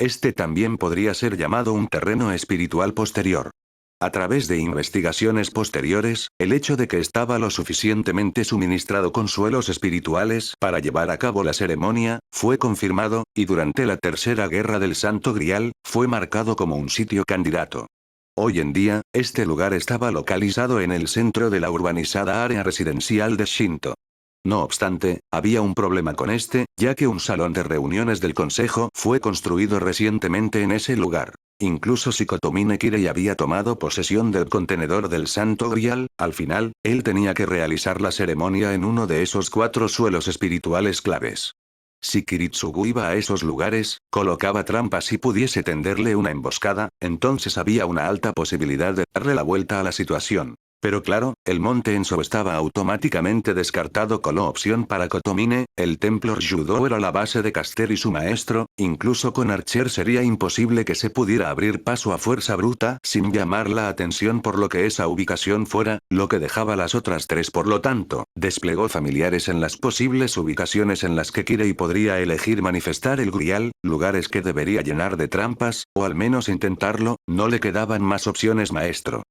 Este también podría ser llamado un terreno espiritual posterior. A través de investigaciones posteriores, el hecho de que estaba lo suficientemente suministrado con suelos espirituales para llevar a cabo la ceremonia, fue confirmado, y durante la Tercera Guerra del Santo Grial, fue marcado como un sitio candidato. Hoy en día, este lugar estaba localizado en el centro de la urbanizada área residencial de Shinto. No obstante, había un problema con este, ya que un salón de reuniones del consejo fue construido recientemente en ese lugar. Incluso si Kotomine Kirei había tomado posesión del contenedor del Santo Grial, al final, él tenía que realizar la ceremonia en uno de esos 4 suelos espirituales claves. Si Kiritsugu iba a esos lugares, colocaba trampas y pudiese tenderle una emboscada, entonces había una alta posibilidad de darle la vuelta a la situación. Pero claro, el monte Enso estaba automáticamente descartado como opción para Kotomine, el templo Ryudo era la base de Caster y su maestro, incluso con Archer sería imposible que se pudiera abrir paso a fuerza bruta sin llamar la atención por lo que esa ubicación fuera, lo que dejaba las otras 3 por lo tanto, desplegó familiares en las posibles ubicaciones en las que Kirei podría elegir manifestar el Grial, lugares que debería llenar de trampas, o al menos intentarlo, no le quedaban más opciones maestro.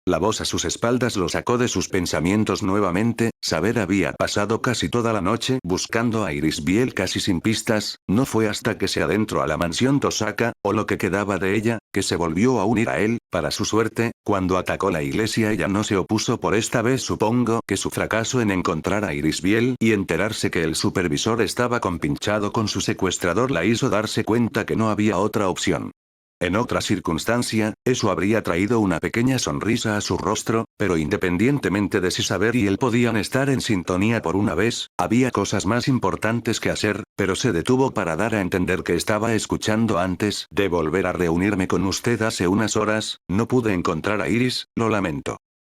La voz a sus espaldas lo sacó de sus pensamientos nuevamente, Saber había pasado casi toda la noche buscando a Iris Biel casi sin pistas, no fue hasta que se adentró a la mansión Tosaka, o lo que quedaba de ella, que se volvió a unir a él, para su suerte, cuando atacó la iglesia ella no se opuso por esta vez supongo que su fracaso en encontrar a Iris Biel y enterarse que el supervisor estaba compinchado con su secuestrador la hizo darse cuenta que no había otra opción. En otra circunstancia, eso habría traído una pequeña sonrisa a su rostro, pero independientemente de si Saber y él podían estar en sintonía por una vez, había cosas más importantes que hacer, pero se detuvo para dar a entender que estaba escuchando antes de volver a reunirme con usted hace unas horas, no pude encontrar a Iris, lo lamento.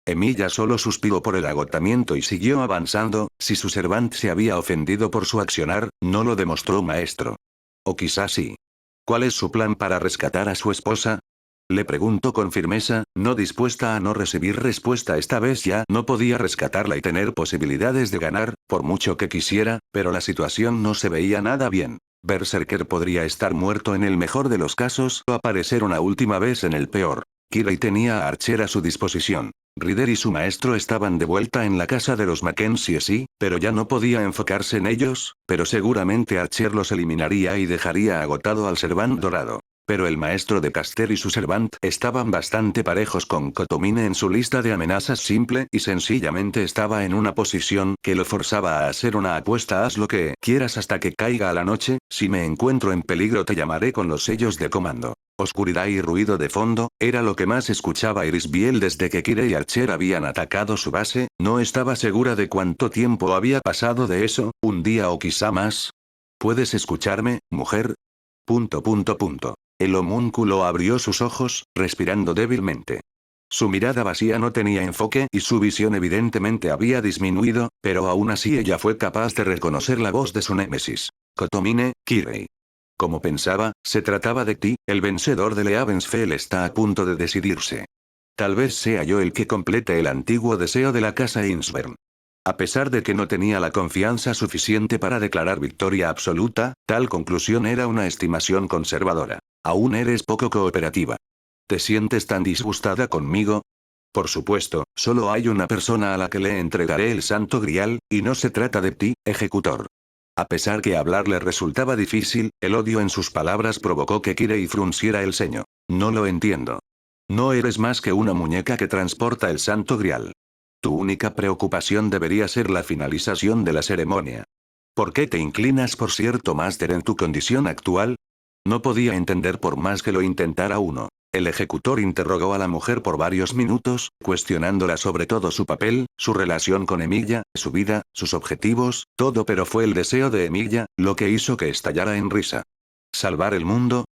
Emilia solo suspiró por el agotamiento y siguió avanzando, si su servant se había ofendido por su accionar, no lo demostró maestro. O quizás sí. ¿Cuál es su plan para rescatar a su esposa? Le preguntó con firmeza, no dispuesta a no recibir respuesta esta vez ya no podía rescatarla y tener posibilidades de ganar, por mucho que quisiera, pero la situación no se veía nada bien. Berserker podría estar muerto en el mejor de los casos o aparecer una última vez en el peor. Kirei tenía a Archer a su disposición. Rider y su maestro estaban de vuelta en la casa de los Mackenzie sí, pero ya no podía enfocarse en ellos, pero seguramente Archer los eliminaría y dejaría agotado al Servant dorado. Pero el maestro de Caster y su Servant estaban bastante parejos con Kotomine en su lista de amenazas simple y sencillamente estaba en una posición que lo forzaba a hacer una apuesta haz lo que quieras hasta que caiga a la noche, si me encuentro en peligro te llamaré con los sellos de comando. Oscuridad y ruido de fondo, era lo que más escuchaba Iris Biel desde que Kira y Archer habían atacado su base, no estaba segura de cuánto tiempo había pasado de eso, un día o quizá más. ¿Puedes escucharme, mujer? El homúnculo abrió sus ojos, respirando débilmente. Su mirada vacía no tenía enfoque y su visión evidentemente había disminuido, pero aún así ella fue capaz de reconocer la voz de su némesis. Kotomine, Kirei. Como pensaba, se trataba de ti, el vencedor de Leavensfeld está a punto de decidirse. Tal vez sea yo el que complete el antiguo deseo de la casa Insbern. A pesar de que no tenía la confianza suficiente para declarar victoria absoluta, tal conclusión era una estimación conservadora. Aún eres poco cooperativa. ¿Te sientes tan disgustada conmigo? Por supuesto, solo hay una persona a la que le entregaré el Santo Grial, y no se trata de ti, ejecutor. A pesar que hablarle resultaba difícil, el odio en sus palabras provocó que Kirei frunciera el ceño. No lo entiendo. No eres más que una muñeca que transporta el Santo Grial. Tu única preocupación debería ser la finalización de la ceremonia. ¿Por qué te inclinas por cierto máster en tu condición actual? No podía entender por más que lo intentara uno. El ejecutor interrogó a la mujer por varios minutos, cuestionándola sobre todo su papel, su relación con Emilia, su vida, sus objetivos, todo, pero fue el deseo de Emilia, lo que hizo que estallara en risa. ¿Salvar el mundo?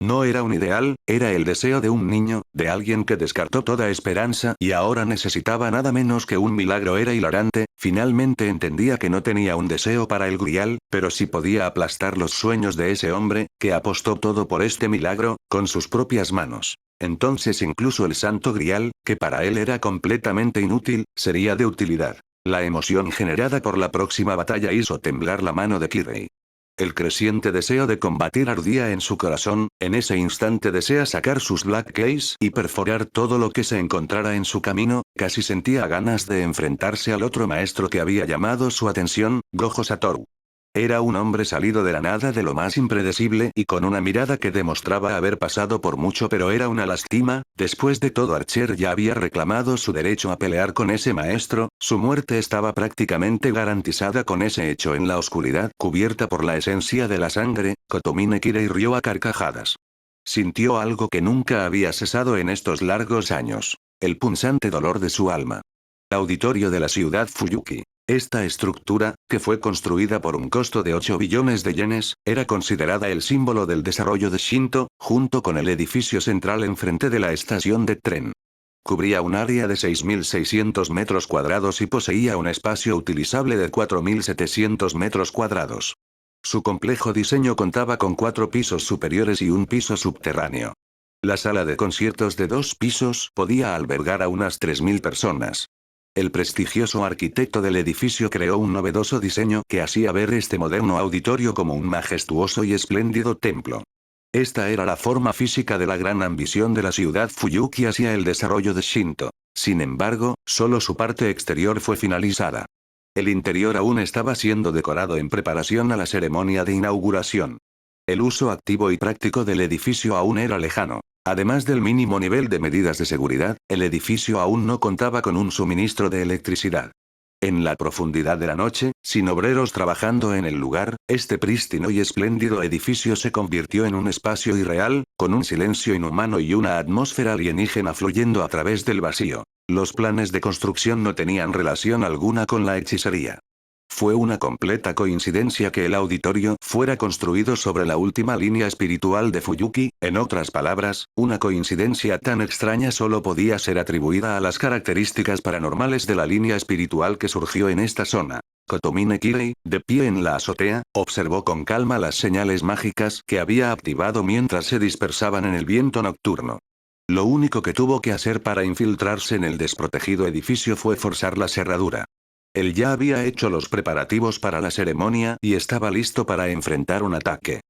No era un ideal, era el deseo de un niño, de alguien que descartó toda esperanza y ahora necesitaba nada menos que un milagro. Era hilarante, finalmente entendía que no tenía un deseo para el Grial, pero sí podía aplastar los sueños de ese hombre, que apostó todo por este milagro, con sus propias manos. Entonces incluso el Santo Grial, que para él era completamente inútil, sería de utilidad. La emoción generada por la próxima batalla hizo temblar la mano de Kirei. El creciente deseo de combatir ardía en su corazón, en ese instante desea sacar sus Black Keys y perforar todo lo que se encontrara en su camino, casi sentía ganas de enfrentarse al otro maestro que había llamado su atención, Gojo Satoru. Era un hombre salido de la nada, de lo más impredecible y con una mirada que demostraba haber pasado por mucho, pero era una lástima. Después de todo, Archer ya había reclamado su derecho a pelear con ese maestro, su muerte estaba prácticamente garantizada con ese hecho. En la oscuridad cubierta por la esencia de la sangre, Kotomine Kirei rió a carcajadas. Sintió algo que nunca había cesado en estos largos años: el punzante dolor de su alma. Auditorio de la ciudad Fuyuki. Esta estructura, que fue construida por un costo de 8 billones de yenes, era considerada el símbolo del desarrollo de Shinto, junto con el edificio central enfrente de la estación de tren. Cubría un área de 6.600 metros cuadrados y poseía un espacio utilizable de 4.700 metros cuadrados. Su complejo diseño contaba con 4 pisos superiores y un piso subterráneo. La sala de conciertos de 2 pisos podía albergar a unas 3.000 personas. El prestigioso arquitecto del edificio creó un novedoso diseño que hacía ver este moderno auditorio como un majestuoso y espléndido templo. Esta era la forma física de la gran ambición de la ciudad Fuyuki hacia el desarrollo de Shinto. Sin embargo, solo su parte exterior fue finalizada. El interior aún estaba siendo decorado en preparación a la ceremonia de inauguración. El uso activo y práctico del edificio aún era lejano. Además del mínimo nivel de medidas de seguridad, el edificio aún no contaba con un suministro de electricidad. En la profundidad de la noche, sin obreros trabajando en el lugar, este prístino y espléndido edificio se convirtió en un espacio irreal, con un silencio inhumano y una atmósfera alienígena fluyendo a través del vacío. Los planes de construcción no tenían relación alguna con la hechicería. Fue una completa coincidencia que el auditorio fuera construido sobre la última línea espiritual de Fuyuki, en otras palabras, una coincidencia tan extraña solo podía ser atribuida a las características paranormales de la línea espiritual que surgió en esta zona. Kotomine Kirei, de pie en la azotea, observó con calma las señales mágicas que había activado mientras se dispersaban en el viento nocturno. Lo único que tuvo que hacer para infiltrarse en el desprotegido edificio fue forzar la cerradura. Él ya había hecho los preparativos para la ceremonia y estaba listo para enfrentar un ataque.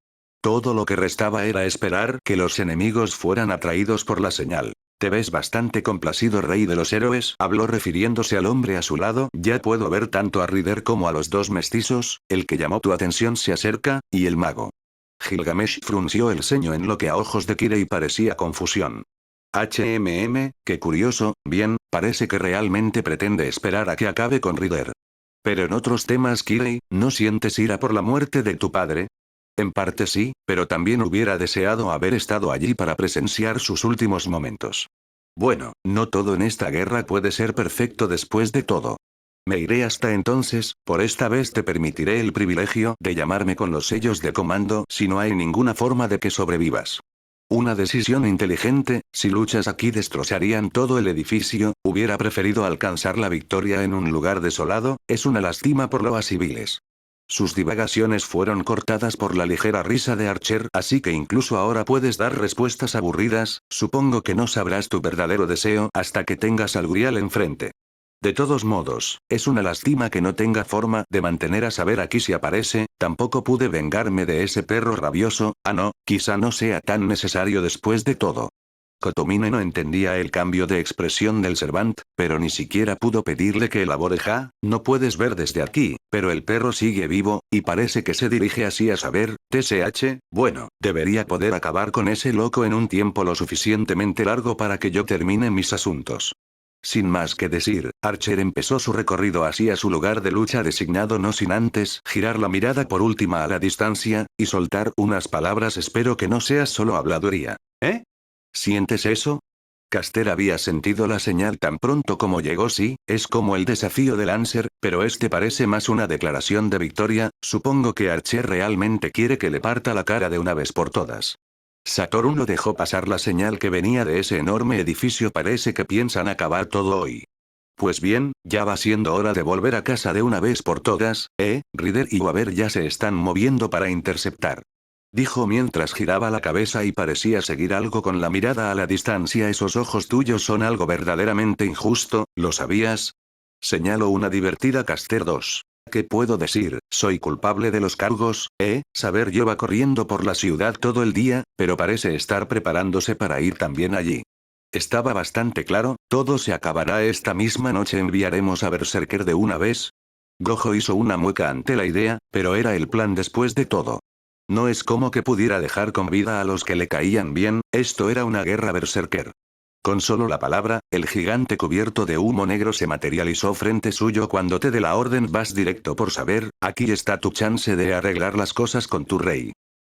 Todo lo que restaba era esperar que los enemigos fueran atraídos por la señal. «Te ves bastante complacido, rey de los héroes», habló refiriéndose al hombre a su lado. «Ya puedo ver tanto a Rider como a los 2 mestizos, el que llamó tu atención se acerca, y el mago». Gilgamesh frunció el ceño en lo que a ojos de Kirei parecía confusión. Qué curioso, bien, parece que realmente pretende esperar a que acabe con Rider. Pero en otros temas, Kirei, ¿no sientes ira por la muerte de tu padre? En parte sí, pero también hubiera deseado haber estado allí para presenciar sus últimos momentos. Bueno, no todo en esta guerra puede ser perfecto después de todo. Me iré hasta entonces, por esta vez te permitiré el privilegio de llamarme con los sellos de comando si no hay ninguna forma de que sobrevivas. Una decisión inteligente, si luchas aquí destrozarían todo el edificio, hubiera preferido alcanzar la victoria en un lugar desolado, es una lástima por los civiles. Sus divagaciones fueron cortadas por la ligera risa de Archer, así que incluso ahora puedes dar respuestas aburridas. Supongo que no sabrás tu verdadero deseo hasta que tengas al Grial enfrente. De todos modos, es una lástima que no tenga forma de mantener a saber aquí si aparece. Tampoco pude vengarme de ese perro rabioso. No, quizá no sea tan necesario después de todo. Kotomine no entendía el cambio de expresión del Servant, pero ni siquiera pudo pedirle que elabore. No puedes ver desde aquí, pero el perro sigue vivo, y parece que se dirige así a saber, bueno, debería poder acabar con ese loco en un tiempo lo suficientemente largo para que yo termine mis asuntos. Sin más que decir, Archer empezó su recorrido hacia su lugar de lucha designado no sin antes girar la mirada por última a la distancia, y soltar unas palabras espero que no sea solo habladuría. ¿Eh? ¿Sientes eso? Caster había sentido la señal tan pronto como llegó. Sí, es como el desafío de Lancer, pero este parece más una declaración de victoria. Supongo que Archer realmente quiere que le parta la cara de una vez por todas. Satoru no dejó pasar la señal que venía de ese enorme edificio. Parece que piensan acabar todo hoy. Pues bien, ya va siendo hora de volver a casa de una vez por todas, Ryder y Waver ya se están moviendo para interceptar. Dijo mientras giraba la cabeza y parecía seguir algo con la mirada a la distancia. Esos ojos tuyos son algo verdaderamente injusto, ¿lo sabías? Señaló una divertida Caster 2. ¿Qué puedo decir? Soy culpable de los cargos, Saber lleva corriendo por la ciudad todo el día, pero parece estar preparándose para ir también allí. Estaba bastante claro, todo se acabará esta misma noche. ¿Enviaremos a Berserker de una vez? Gojo hizo una mueca ante la idea, pero era el plan después de todo. No es como que pudiera dejar con vida a los que le caían bien, esto era una guerra berserker. Con solo la palabra, el gigante cubierto de humo negro se materializó frente suyo. Cuando te dé la orden vas directo por saber, aquí está tu chance de arreglar las cosas con tu rey.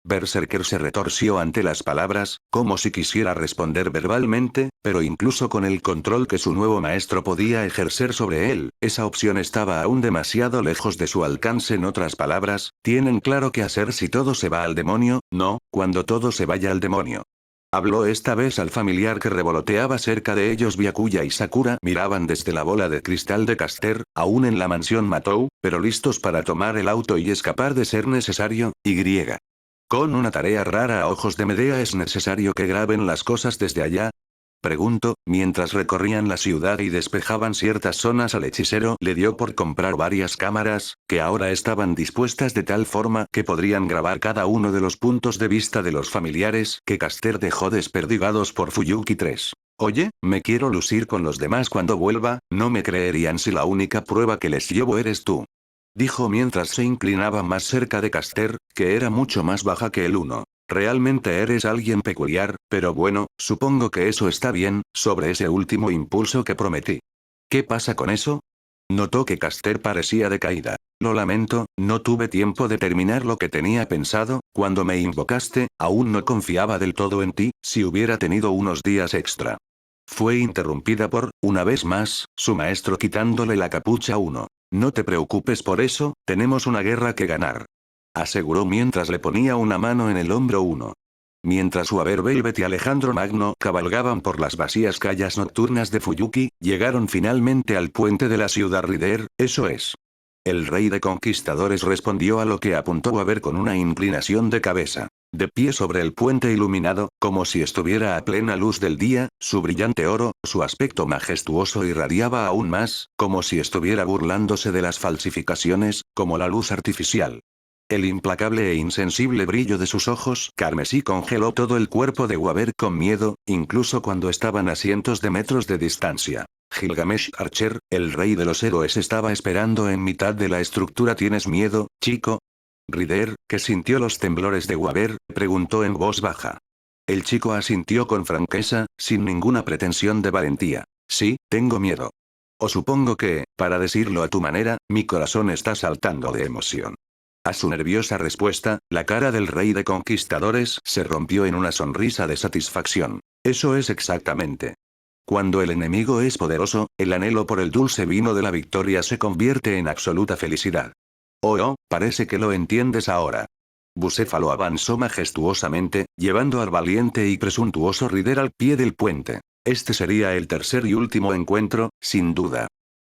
Berserker se retorció ante las palabras, como si quisiera responder verbalmente, pero incluso con el control que su nuevo maestro podía ejercer sobre él, esa opción estaba aún demasiado lejos de su alcance. En otras palabras, tienen claro qué hacer si todo se va al demonio, no, cuando todo se vaya al demonio. Habló esta vez al familiar que revoloteaba cerca de ellos. Byakuya y Sakura miraban desde la bola de cristal de Caster, aún en la mansión Matou, pero listos para tomar el auto y escapar de ser necesario. Con una tarea rara a ojos de Medea. ¿Es necesario que graben las cosas desde allá? Preguntó, mientras recorrían la ciudad y despejaban ciertas zonas. Al hechicero le dio por comprar varias cámaras, que ahora estaban dispuestas de tal forma que podrían grabar cada uno de los puntos de vista de los familiares que Caster dejó desperdigados por Fuyuki 3. Oye, me quiero lucir con los demás cuando vuelva, no me creerían si la única prueba que les llevo eres tú. Dijo mientras se inclinaba más cerca de Caster, que era mucho más baja que el uno. Realmente eres alguien peculiar, pero bueno, supongo que eso está bien, sobre ese último impulso que prometí. ¿Qué pasa con eso? Notó que Caster parecía decaída. Lo lamento, no tuve tiempo de terminar lo que tenía pensado. Cuando me invocaste, aún no confiaba del todo en ti. Si hubiera tenido unos días extra. Fue interrumpida por, una vez más, su maestro quitándole la capucha. No te preocupes por eso, tenemos una guerra que ganar. Aseguró mientras le ponía una mano en el hombro. Mientras Waver Velvet y Alejandro Magno cabalgaban por las vacías calles nocturnas de Fuyuki, llegaron finalmente al puente de la ciudad Ryder, eso es. El rey de conquistadores respondió a lo que apuntó Waver con una inclinación de cabeza. De pie sobre el puente iluminado, como si estuviera a plena luz del día, su brillante oro, su aspecto majestuoso irradiaba aún más, como si estuviera burlándose de las falsificaciones, como la luz artificial. El implacable e insensible brillo de sus ojos carmesí congeló todo el cuerpo de Waver con miedo, incluso cuando estaban a cientos de metros de distancia. Gilgamesh Archer, el rey de los héroes, estaba esperando en mitad de la estructura. ¿Tienes miedo, chico? Ryder, que sintió los temblores de Waver, preguntó en voz baja. El chico asintió con franqueza, sin ninguna pretensión de valentía. Sí, tengo miedo. O supongo que, para decirlo a tu manera, mi corazón está saltando de emoción. A su nerviosa respuesta, la cara del rey de conquistadores se rompió en una sonrisa de satisfacción. Eso es exactamente. Cuando el enemigo es poderoso, el anhelo por el dulce vino de la victoria se convierte en absoluta felicidad. Oh, parece que lo entiendes ahora. Bucéfalo avanzó majestuosamente, llevando al valiente y presuntuoso Ryder al pie del puente. Este sería el tercer y último encuentro, sin duda.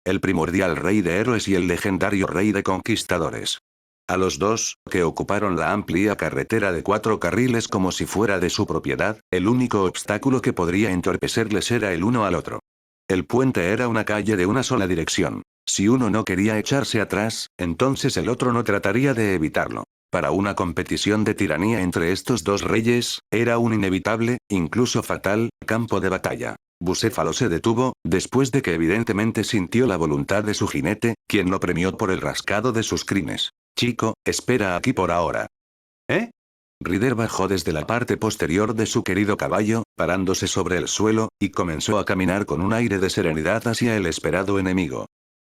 El primordial rey de héroes y el legendario rey de conquistadores. A los dos, que ocuparon la amplia carretera de 4 carriles como si fuera de su propiedad, el único obstáculo que podría entorpecerles era el uno al otro. El puente era una calle de una sola dirección. Si uno no quería echarse atrás, entonces el otro no trataría de evitarlo. Para una competición de tiranía entre estos dos reyes, era un inevitable, incluso fatal, campo de batalla. Bucéfalo se detuvo, después de que evidentemente sintió la voluntad de su jinete, quien lo premió por el rascado de sus crines. Chico, espera aquí por ahora. ¿Eh? Ryder bajó desde la parte posterior de su querido caballo, parándose sobre el suelo, y comenzó a caminar con un aire de serenidad hacia el esperado enemigo.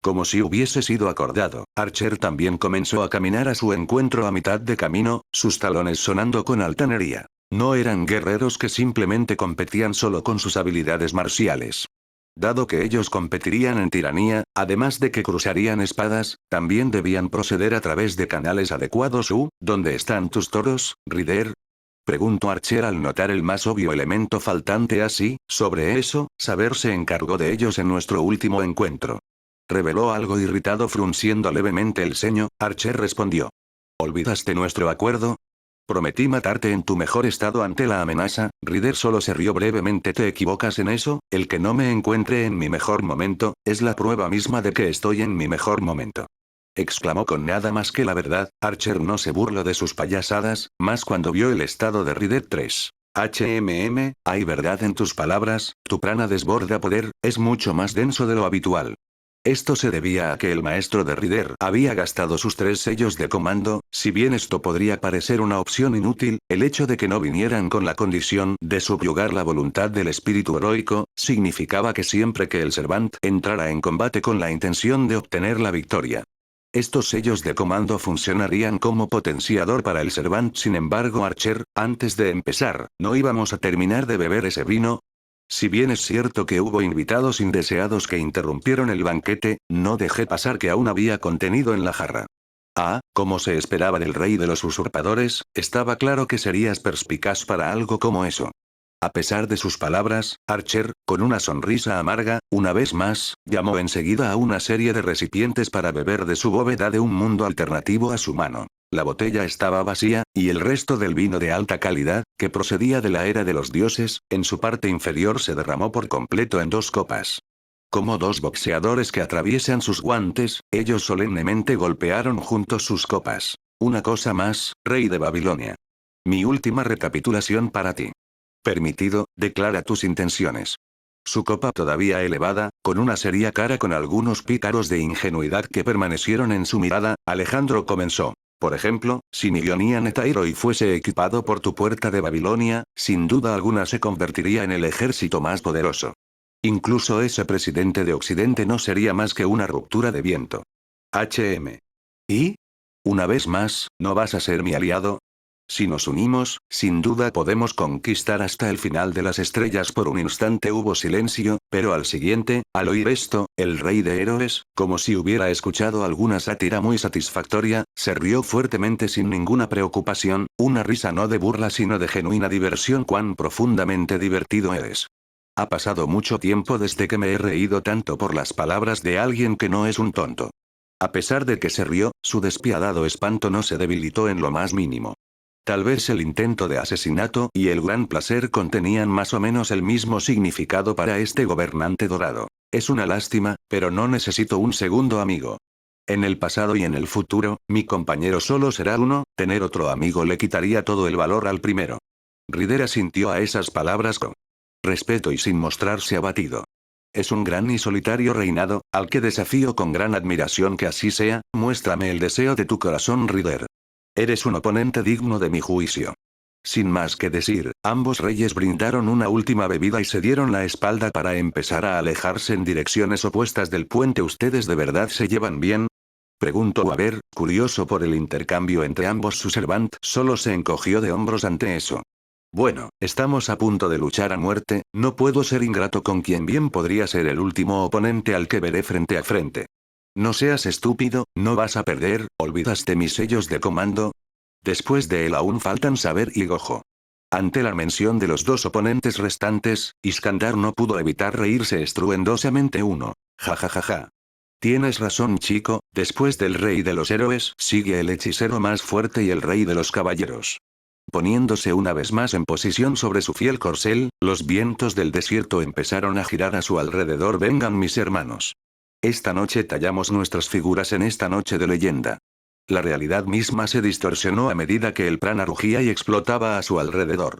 Como si hubiese sido acordado, Archer también comenzó a caminar a su encuentro a mitad de camino, sus talones sonando con altanería. No eran guerreros que simplemente competían solo con sus habilidades marciales. Dado que ellos competirían en tiranía, además de que cruzarían espadas, también debían proceder a través de canales adecuados. ¿Dónde están tus toros, Ryder? Preguntó Archer al notar el más obvio elemento faltante. Así, sobre eso, Saber se encargó de ellos en nuestro último encuentro. Reveló algo irritado frunciendo levemente el ceño. Archer respondió. ¿Olvidaste nuestro acuerdo? Prometí matarte en tu mejor estado ante la amenaza. Ryder solo se rió brevemente. ¿Te equivocas en eso? El que no me encuentre en mi mejor momento, es la prueba misma de que estoy en mi mejor momento. Exclamó con nada más que la verdad. Archer no se burló de sus payasadas, más cuando vio el estado de Ryder 3. Hay verdad en tus palabras, tu prana desborda poder, es mucho más denso de lo habitual. Esto se debía a que el maestro de Ryder había gastado sus 3 sellos de comando. Si bien esto podría parecer una opción inútil, el hecho de que no vinieran con la condición de subyugar la voluntad del espíritu heroico, significaba que siempre que el Servant entrara en combate con la intención de obtener la victoria, estos sellos de comando funcionarían como potenciador para el Servant. Sin embargo, Archer, antes de empezar, ¿no íbamos a terminar de beber ese vino? Si bien es cierto que hubo invitados indeseados que interrumpieron el banquete, no dejé pasar que aún había contenido en la jarra. Como se esperaba del rey de los usurpadores, estaba claro que serías perspicaz para algo como eso. A pesar de sus palabras, Archer, con una sonrisa amarga, una vez más, llamó enseguida a una serie de recipientes para beber de su bóveda de un mundo alternativo a su mano. La botella estaba vacía, y el resto del vino de alta calidad, que procedía de la era de los dioses, en su parte inferior se derramó por completo en 2 copas. Como 2 boxeadores que atraviesan sus guantes, ellos solemnemente golpearon juntos sus copas. Una cosa más, rey de Babilonia. Mi última recapitulación para ti. Permitido, declara tus intenciones. Su copa todavía elevada, con una seria cara con algunos pícaros de ingenuidad que permanecieron en su mirada, Alejandro comenzó. Por ejemplo, si Nilionia Netairoi fuese equipado por tu puerta de Babilonia, sin duda alguna se convertiría en el ejército más poderoso. Incluso ese presidente de Occidente no sería más que una ruptura de viento. ¿Y? Una vez más, ¿no vas a ser mi aliado? Si nos unimos, sin duda podemos conquistar hasta el final de las estrellas. Por un instante hubo silencio, pero al siguiente, al oír esto, el rey de héroes, como si hubiera escuchado alguna sátira muy satisfactoria, se rió fuertemente sin ninguna preocupación, una risa no de burla sino de genuina diversión. Cuán profundamente divertido eres. Ha pasado mucho tiempo desde que me he reído tanto por las palabras de alguien que no es un tonto. A pesar de que se rió, su despiadado espanto no se debilitó en lo más mínimo. Tal vez el intento de asesinato y el gran placer contenían más o menos el mismo significado para este gobernante dorado. Es una lástima, pero no necesito un segundo amigo. En el pasado y en el futuro, mi compañero solo será uno, tener otro amigo le quitaría todo el valor al primero. Ryder asintió a esas palabras con respeto y sin mostrarse abatido. Es un gran y solitario reinado, al que desafío con gran admiración que así sea. Muéstrame el deseo de tu corazón, Ryder. Eres un oponente digno de mi juicio. Sin más que decir, ambos reyes brindaron una última bebida y se dieron la espalda para empezar a alejarse en direcciones opuestas del puente. ¿Ustedes de verdad se llevan bien? Preguntó Waver, curioso por el intercambio entre ambos. Su Servant solo se encogió de hombros ante eso. Bueno, estamos a punto de luchar a muerte, no puedo ser ingrato con quien bien podría ser el último oponente al que veré frente a frente. No seas estúpido, no vas a perder. ¿Olvidaste mis sellos de comando? Después de él aún faltan Saber y Gojo. Ante la mención de los 2 oponentes restantes, Iskandar no pudo evitar reírse estruendosamente. Ja. Tienes razón, chico, después del rey de los héroes sigue el hechicero más fuerte y el rey de los caballeros. Poniéndose una vez más en posición sobre su fiel corcel, los vientos del desierto empezaron a girar a su alrededor. Vengan mis hermanos. Esta noche tallamos nuestras figuras en esta noche de leyenda. La realidad misma se distorsionó a medida que el prana rugía y explotaba a su alrededor.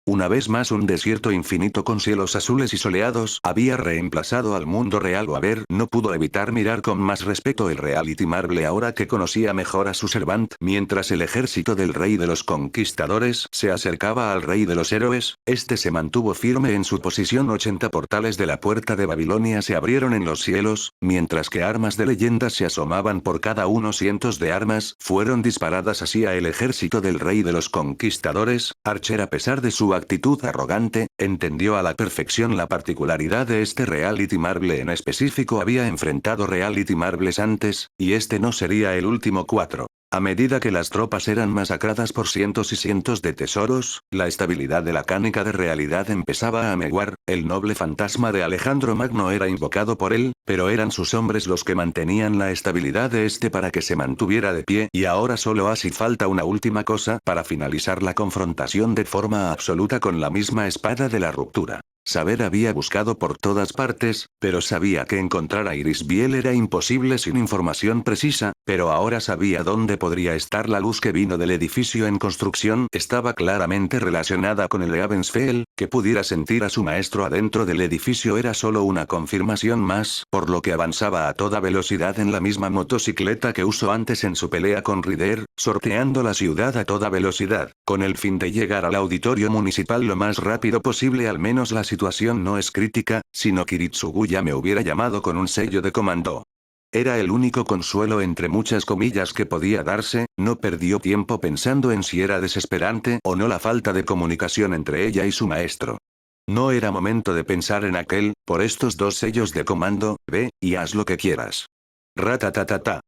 Una vez más un desierto infinito con cielos azules y soleados había reemplazado al mundo real. O a ver, no pudo evitar mirar con más respeto el reality Marble ahora que conocía mejor a su servant. Mientras el ejército del rey de los conquistadores se acercaba al rey de los héroes, este se mantuvo firme en su posición. 80 portales de la puerta de Babilonia se abrieron en los cielos, mientras que armas de leyenda se asomaban por cada uno. Cientos de armas fueron disparadas hacia el ejército del rey de los conquistadores. Archer, a pesar de su actitud arrogante, entendió a la perfección la particularidad de este reality Marble en específico. Había enfrentado reality Marbles antes, y este no sería el último. 4. A medida que las tropas eran masacradas por cientos y cientos de tesoros, la estabilidad de la cánica de realidad empezaba a menguar. El noble fantasma de Alejandro Magno era invocado por él, pero eran sus hombres los que mantenían la estabilidad de este para que se mantuviera de pie. Y ahora solo hace falta una última cosa para finalizar la confrontación de forma absoluta con la misma espada de la ruptura. Saber había buscado por todas partes, pero sabía que encontrar a Iris Biel era imposible sin información precisa, pero ahora sabía dónde podría estar. La luz que vino del edificio en construcción estaba claramente relacionada con el Ravensfell. Que pudiera sentir a su maestro adentro del edificio era solo una confirmación más, por lo que avanzaba a toda velocidad en la misma motocicleta que usó antes en su pelea con Ryder, sorteando la ciudad a toda velocidad, con el fin de llegar al auditorio municipal lo más rápido posible. Al menos la situación no es crítica, sino Kiritsugu ya me hubiera llamado con un sello de comando. Era el único consuelo entre muchas comillas que podía darse. No perdió tiempo pensando en si era desesperante o no la falta de comunicación entre ella y su maestro. No era momento de pensar en aquel, por estos 2 sellos de comando, ve, y haz lo que quieras. Ratatatata.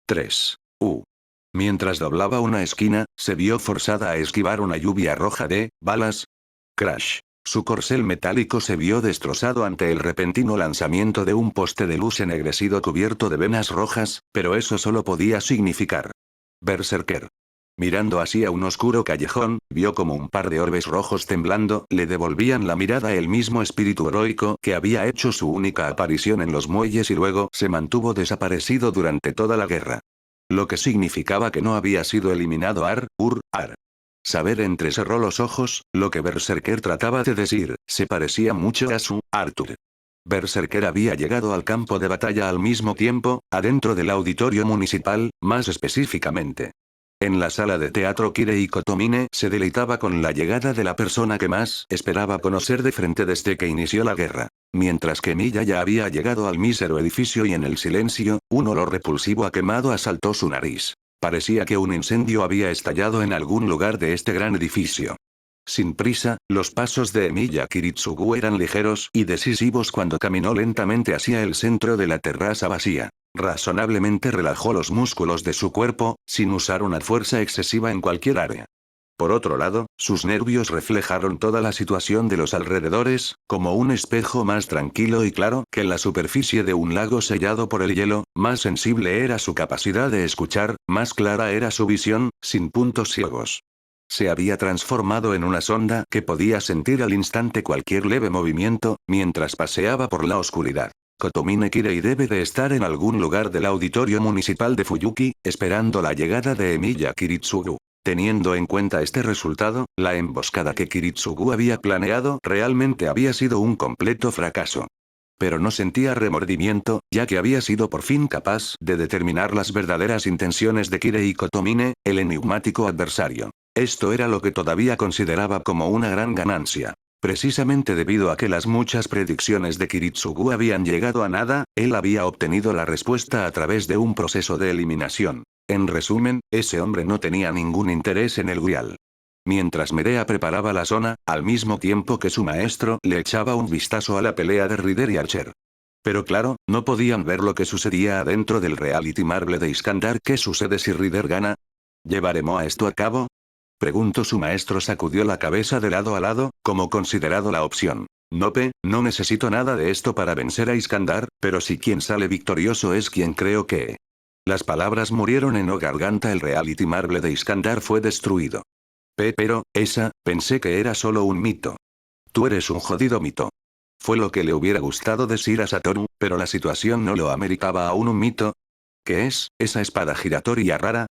3. Mientras doblaba una esquina, se vio forzada a esquivar una lluvia roja de balas. Crash. Su corcel metálico se vio destrozado ante el repentino lanzamiento de un poste de luz ennegrecido cubierto de venas rojas, pero eso solo podía significar Berserker. Mirando hacia un oscuro callejón, vio como un par de orbes rojos temblando le devolvían la mirada. El mismo espíritu heroico que había hecho su única aparición en los muelles y luego se mantuvo desaparecido durante toda la guerra. Lo que significaba que no había sido eliminado. Saber entrecerró los ojos. Lo que Berserker trataba de decir se parecía mucho a su Arthur. Berserker había llegado al campo de batalla al mismo tiempo, adentro del auditorio municipal, más específicamente. En la sala de teatro Kirei Kotomine se deleitaba con la llegada de la persona que más esperaba conocer de frente desde que inició la guerra. Mientras que Miya ya había llegado al mísero edificio y en el silencio, un olor repulsivo a quemado asaltó su nariz. Parecía que un incendio había estallado en algún lugar de este gran edificio. Sin prisa, los pasos de Emiya Kiritsugu eran ligeros y decisivos cuando caminó lentamente hacia el centro de la terraza vacía. Razonablemente relajó los músculos de su cuerpo, sin usar una fuerza excesiva en cualquier área. Por otro lado, sus nervios reflejaron toda la situación de los alrededores, como un espejo más tranquilo y claro que la superficie de un lago sellado por el hielo. Más sensible era su capacidad de escuchar, más clara era su visión, sin puntos ciegos. Se había transformado en una sonda que podía sentir al instante cualquier leve movimiento, mientras paseaba por la oscuridad. Kotomine Kirei debe de estar en algún lugar del auditorio municipal de Fuyuki, esperando la llegada de Emiya Kiritsugu. Teniendo en cuenta este resultado, la emboscada que Kiritsugu había planeado realmente había sido un completo fracaso. Pero no sentía remordimiento, ya que había sido por fin capaz de determinar las verdaderas intenciones de Kirei Kotomine, el enigmático adversario. Esto era lo que todavía consideraba como una gran ganancia. Precisamente debido a que las muchas predicciones de Kiritsugu habían llegado a nada, él había obtenido la respuesta a través de un proceso de eliminación. En resumen, ese hombre no tenía ningún interés en el Grial. Mientras Medea preparaba la zona, al mismo tiempo que su maestro le echaba un vistazo a la pelea de Ryder y Archer. Pero claro, no podían ver lo que sucedía adentro del reality Marble de Iskandar. ¿Qué sucede si Ryder gana? ¿Llevaremos a esto a cabo? Preguntó su maestro. Sacudió la cabeza de lado a lado, como considerado la opción. Nope, no necesito nada de esto para vencer a Iskandar, pero si quien sale victorioso es quien creo que... Las palabras murieron en la garganta. El reality Marble de Iskandar fue destruido. Pero, pensé que era solo un mito. Tú eres un jodido mito. Fue lo que le hubiera gustado decir a Satoru, pero la situación no lo ameritaba. Aún un mito. ¿Qué es, esa espada giratoria rara?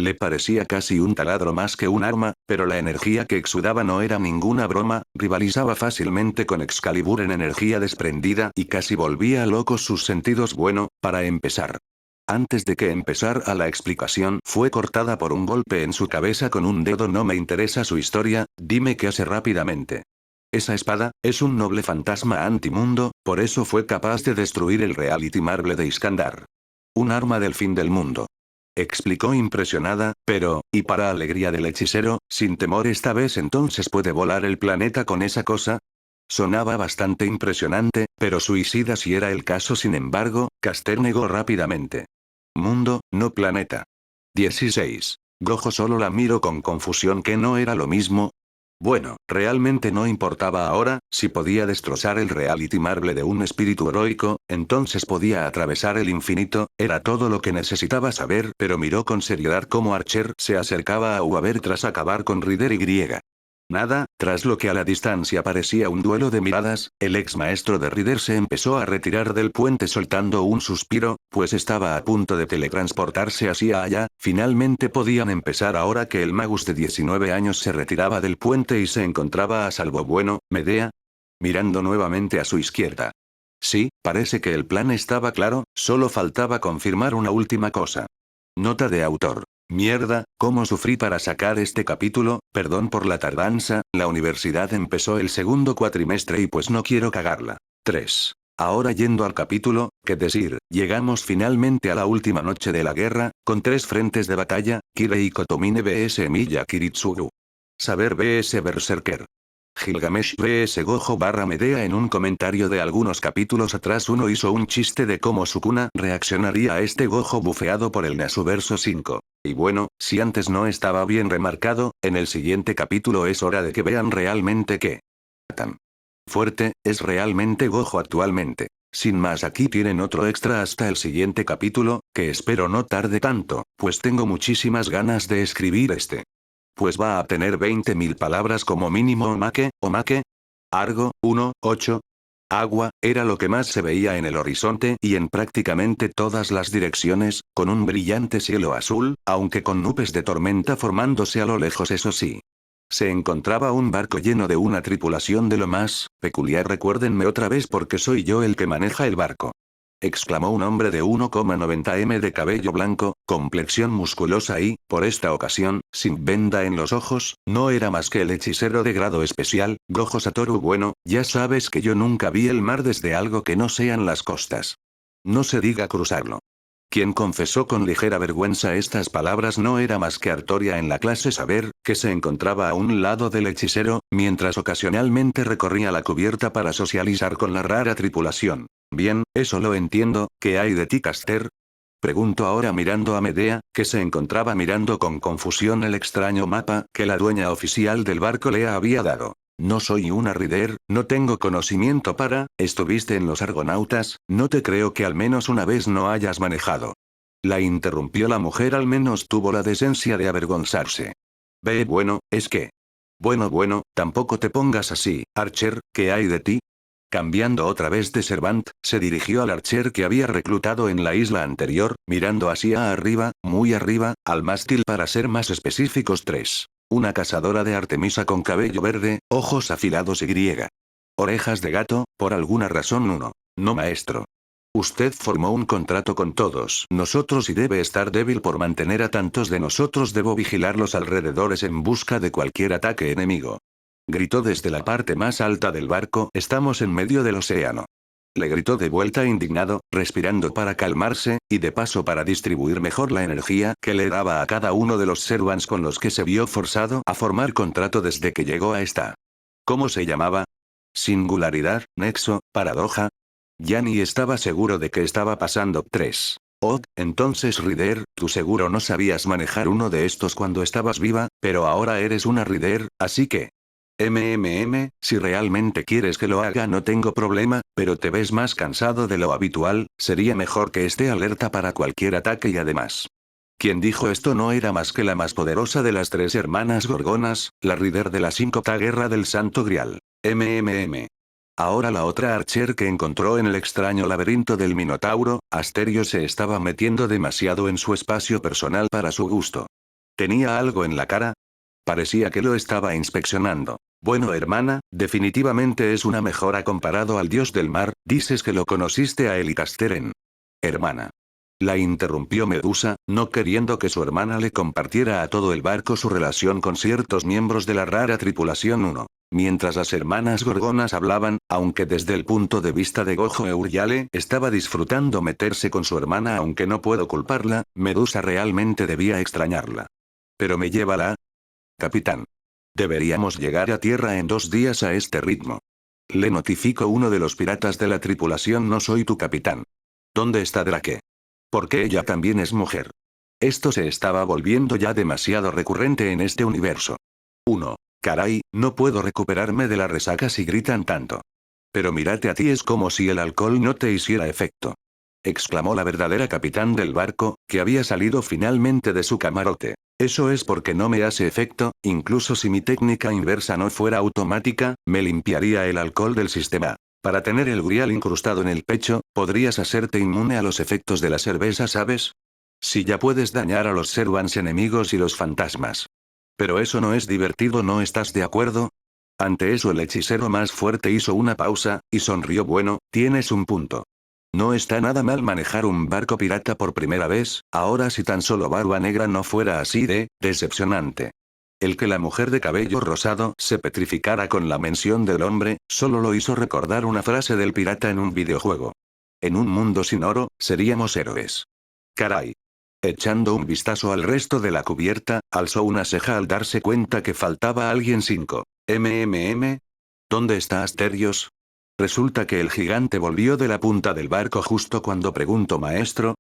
Le parecía casi un taladro más que un arma, pero la energía que exudaba no era ninguna broma, rivalizaba fácilmente con Excalibur en energía desprendida y casi volvía locos sus sentidos. Bueno, para empezar. Antes de que empezara la explicación, fue cortada por un golpe en su cabeza con un dedo. No me interesa su historia, dime qué hace rápidamente. Esa espada, es un noble fantasma antimundo, por eso fue capaz de destruir el Reality Marble de Iskandar. Un arma del fin del mundo. Explicó impresionada, pero, y para alegría del hechicero, sin temor esta vez. ¿Entonces puede volar el planeta con esa cosa? Sonaba bastante impresionante, pero suicida si era el caso. Sin embargo, Caster negó rápidamente. Mundo, no planeta. 16. Gojo solo la miró con confusión. ¿Que no era lo mismo? Bueno, realmente no importaba ahora, si podía destrozar el Reality Marble de un espíritu heroico, entonces podía atravesar el infinito, era todo lo que necesitaba saber. Pero miró con seriedad cómo Archer se acercaba a Uaber tras acabar con Rider y. Nada, tras lo que a la distancia parecía un duelo de miradas, el ex maestro de Rider se empezó a retirar del puente soltando un suspiro, pues estaba a punto de teletransportarse hacia allá. Finalmente podían empezar ahora que el Magus de 19 años se retiraba del puente y se encontraba a salvo. Bueno, Medea. Mirando nuevamente a su izquierda. Sí, parece que el plan estaba claro, solo faltaba confirmar una última cosa. Nota de autor. Mierda, cómo sufrí para sacar este capítulo, perdón por la tardanza, la universidad empezó el segundo cuatrimestre y pues no quiero cagarla. 3. Ahora yendo al capítulo, qué decir, llegamos finalmente a la última noche de la guerra, con 3 frentes de batalla, Kirei Kotomine vs Emiya Kiritsugu. Saber vs Berserker. Gilgamesh vs Gojo / Medea. En un comentario de algunos capítulos atrás uno hizo un chiste de cómo Sukuna reaccionaría a este Gojo bufeado por el Nasuverso 5. Y bueno, si antes no estaba bien remarcado, en el siguiente capítulo es hora de que vean realmente qué tan fuerte es realmente Gojo actualmente. Sin más, aquí tienen otro extra hasta el siguiente capítulo, que espero no tarde tanto, pues tengo muchísimas ganas de escribir este. Pues va a tener 20.000 palabras como mínimo. Omake. Argo, 1, 8. Agua, era lo que más se veía en el horizonte y en prácticamente todas las direcciones, con un brillante cielo azul, aunque con nubes de tormenta formándose a lo lejos, eso sí. Se encontraba un barco lleno de una tripulación de lo más peculiar. Recuérdenme otra vez porque soy yo el que maneja el barco. Exclamó un hombre de 1,90 m de cabello blanco, complexión musculosa y, por esta ocasión, sin venda en los ojos, no era más que el hechicero de grado especial, Gojo Satoru. Bueno, ya sabes que yo nunca vi el mar desde algo que no sean las costas. No se diga cruzarlo. Quien confesó con ligera vergüenza estas palabras no era más que Artoria en la clase Saber, que se encontraba a un lado del hechicero, mientras ocasionalmente recorría la cubierta para socializar con la rara tripulación. Bien, eso lo entiendo, ¿qué hay de ti, Caster? Preguntó ahora mirando a Medea, que se encontraba mirando con confusión el extraño mapa que la dueña oficial del barco le había dado. No soy una Rider, no tengo conocimiento para, estuviste en los Argonautas, no te creo que al menos una vez no hayas manejado. La interrumpió la mujer. Al menos tuvo la decencia de avergonzarse. Bueno, es que. Bueno, tampoco te pongas así, Archer, ¿qué hay de ti? Cambiando otra vez de Servant, se dirigió al Archer que había reclutado en la isla anterior, mirando hacia arriba, muy arriba, al mástil para ser más específicos. 3. Una cazadora de Artemisa con cabello verde, ojos afilados y orejas de gato, por alguna razón. 1. No, maestro. Usted formó un contrato con todos nosotros y debe estar débil por mantener a tantos de nosotros. Debo vigilar los alrededores en busca de cualquier ataque enemigo. Gritó desde la parte más alta del barco. Estamos en medio del océano. Le gritó de vuelta indignado, respirando para calmarse, y de paso para distribuir mejor la energía que le daba a cada uno de los servants con los que se vio forzado a formar contrato desde que llegó a esta. ¿Cómo se llamaba? Singularidad, nexo, paradoja. Ya ni estaba seguro de qué estaba pasando. 3. Oh, entonces Rider, tú seguro no sabías manejar uno de estos cuando estabas viva, pero ahora eres una Rider, así que. Si realmente quieres que lo haga no tengo problema, pero te ves más cansado de lo habitual, sería mejor que esté alerta para cualquier ataque y además. Quien dijo esto no era más que la más poderosa de las 3 hermanas Gorgonas, la Rider de la Síncota Guerra del Santo Grial. Ahora la otra Archer que encontró en el extraño laberinto del Minotauro, Asterio se estaba metiendo demasiado en su espacio personal para su gusto. ¿Tenía algo en la cara? Parecía que lo estaba inspeccionando. Bueno, hermana, definitivamente es una mejora comparado al dios del mar. Dices que lo conociste a él y Casteren. Hermana. La interrumpió Medusa, no queriendo que su hermana le compartiera a todo el barco su relación con ciertos miembros de la rara tripulación 1. Mientras las hermanas gorgonas hablaban, aunque desde el punto de vista de Gojo Euryale estaba disfrutando meterse con su hermana, aunque no puedo culparla, Medusa realmente debía extrañarla. Pero me lleva la... Capitán. Deberíamos llegar a tierra en 2 días a este ritmo. Le notificó uno de los piratas de la tripulación. No soy tu capitán. ¿Dónde está Drake? Porque ella también es mujer. Esto se estaba volviendo ya demasiado recurrente en este universo. 1. Caray, no puedo recuperarme de la resaca si gritan tanto. Pero mírate a ti, es como si el alcohol no te hiciera efecto. Exclamó la verdadera capitán del barco, que había salido finalmente de su camarote. Eso es porque no me hace efecto, incluso si mi técnica inversa no fuera automática, me limpiaría el alcohol del sistema. Para tener el grial incrustado en el pecho, podrías hacerte inmune a los efectos de la cerveza, ¿sabes? Si ya puedes dañar a los Servants enemigos y los fantasmas. Pero eso no es divertido, ¿no estás de acuerdo? Ante eso el hechicero más fuerte hizo una pausa, y sonrió. Bueno, tienes un punto. No está nada mal manejar un barco pirata por primera vez, ahora si tan solo Barba Negra no fuera así de decepcionante. El que la mujer de cabello rosado se petrificara con la mención del hombre, solo lo hizo recordar una frase del pirata en un videojuego. En un mundo sin oro, seríamos héroes. Caray. Echando un vistazo al resto de la cubierta, alzó una ceja al darse cuenta que faltaba alguien. 5. ¿Dónde está Asterios? Resulta que el gigante volvió de la punta del barco justo cuando preguntó maestro.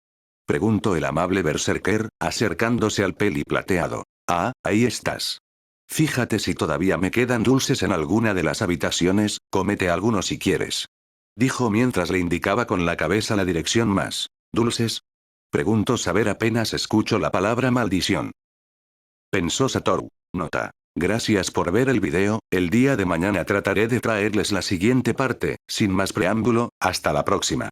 Preguntó el amable berserker, acercándose al peli plateado. Ah, ahí estás. Fíjate si todavía me quedan dulces en alguna de las habitaciones, cómete alguno si quieres. Dijo mientras le indicaba con la cabeza la dirección. ¿Más dulces? Preguntó Saber apenas escuchó la palabra maldición. Pensó Satoru. Nota. Gracias por ver el video, el día de mañana trataré de traerles la siguiente parte. Sin más preámbulo, hasta la próxima.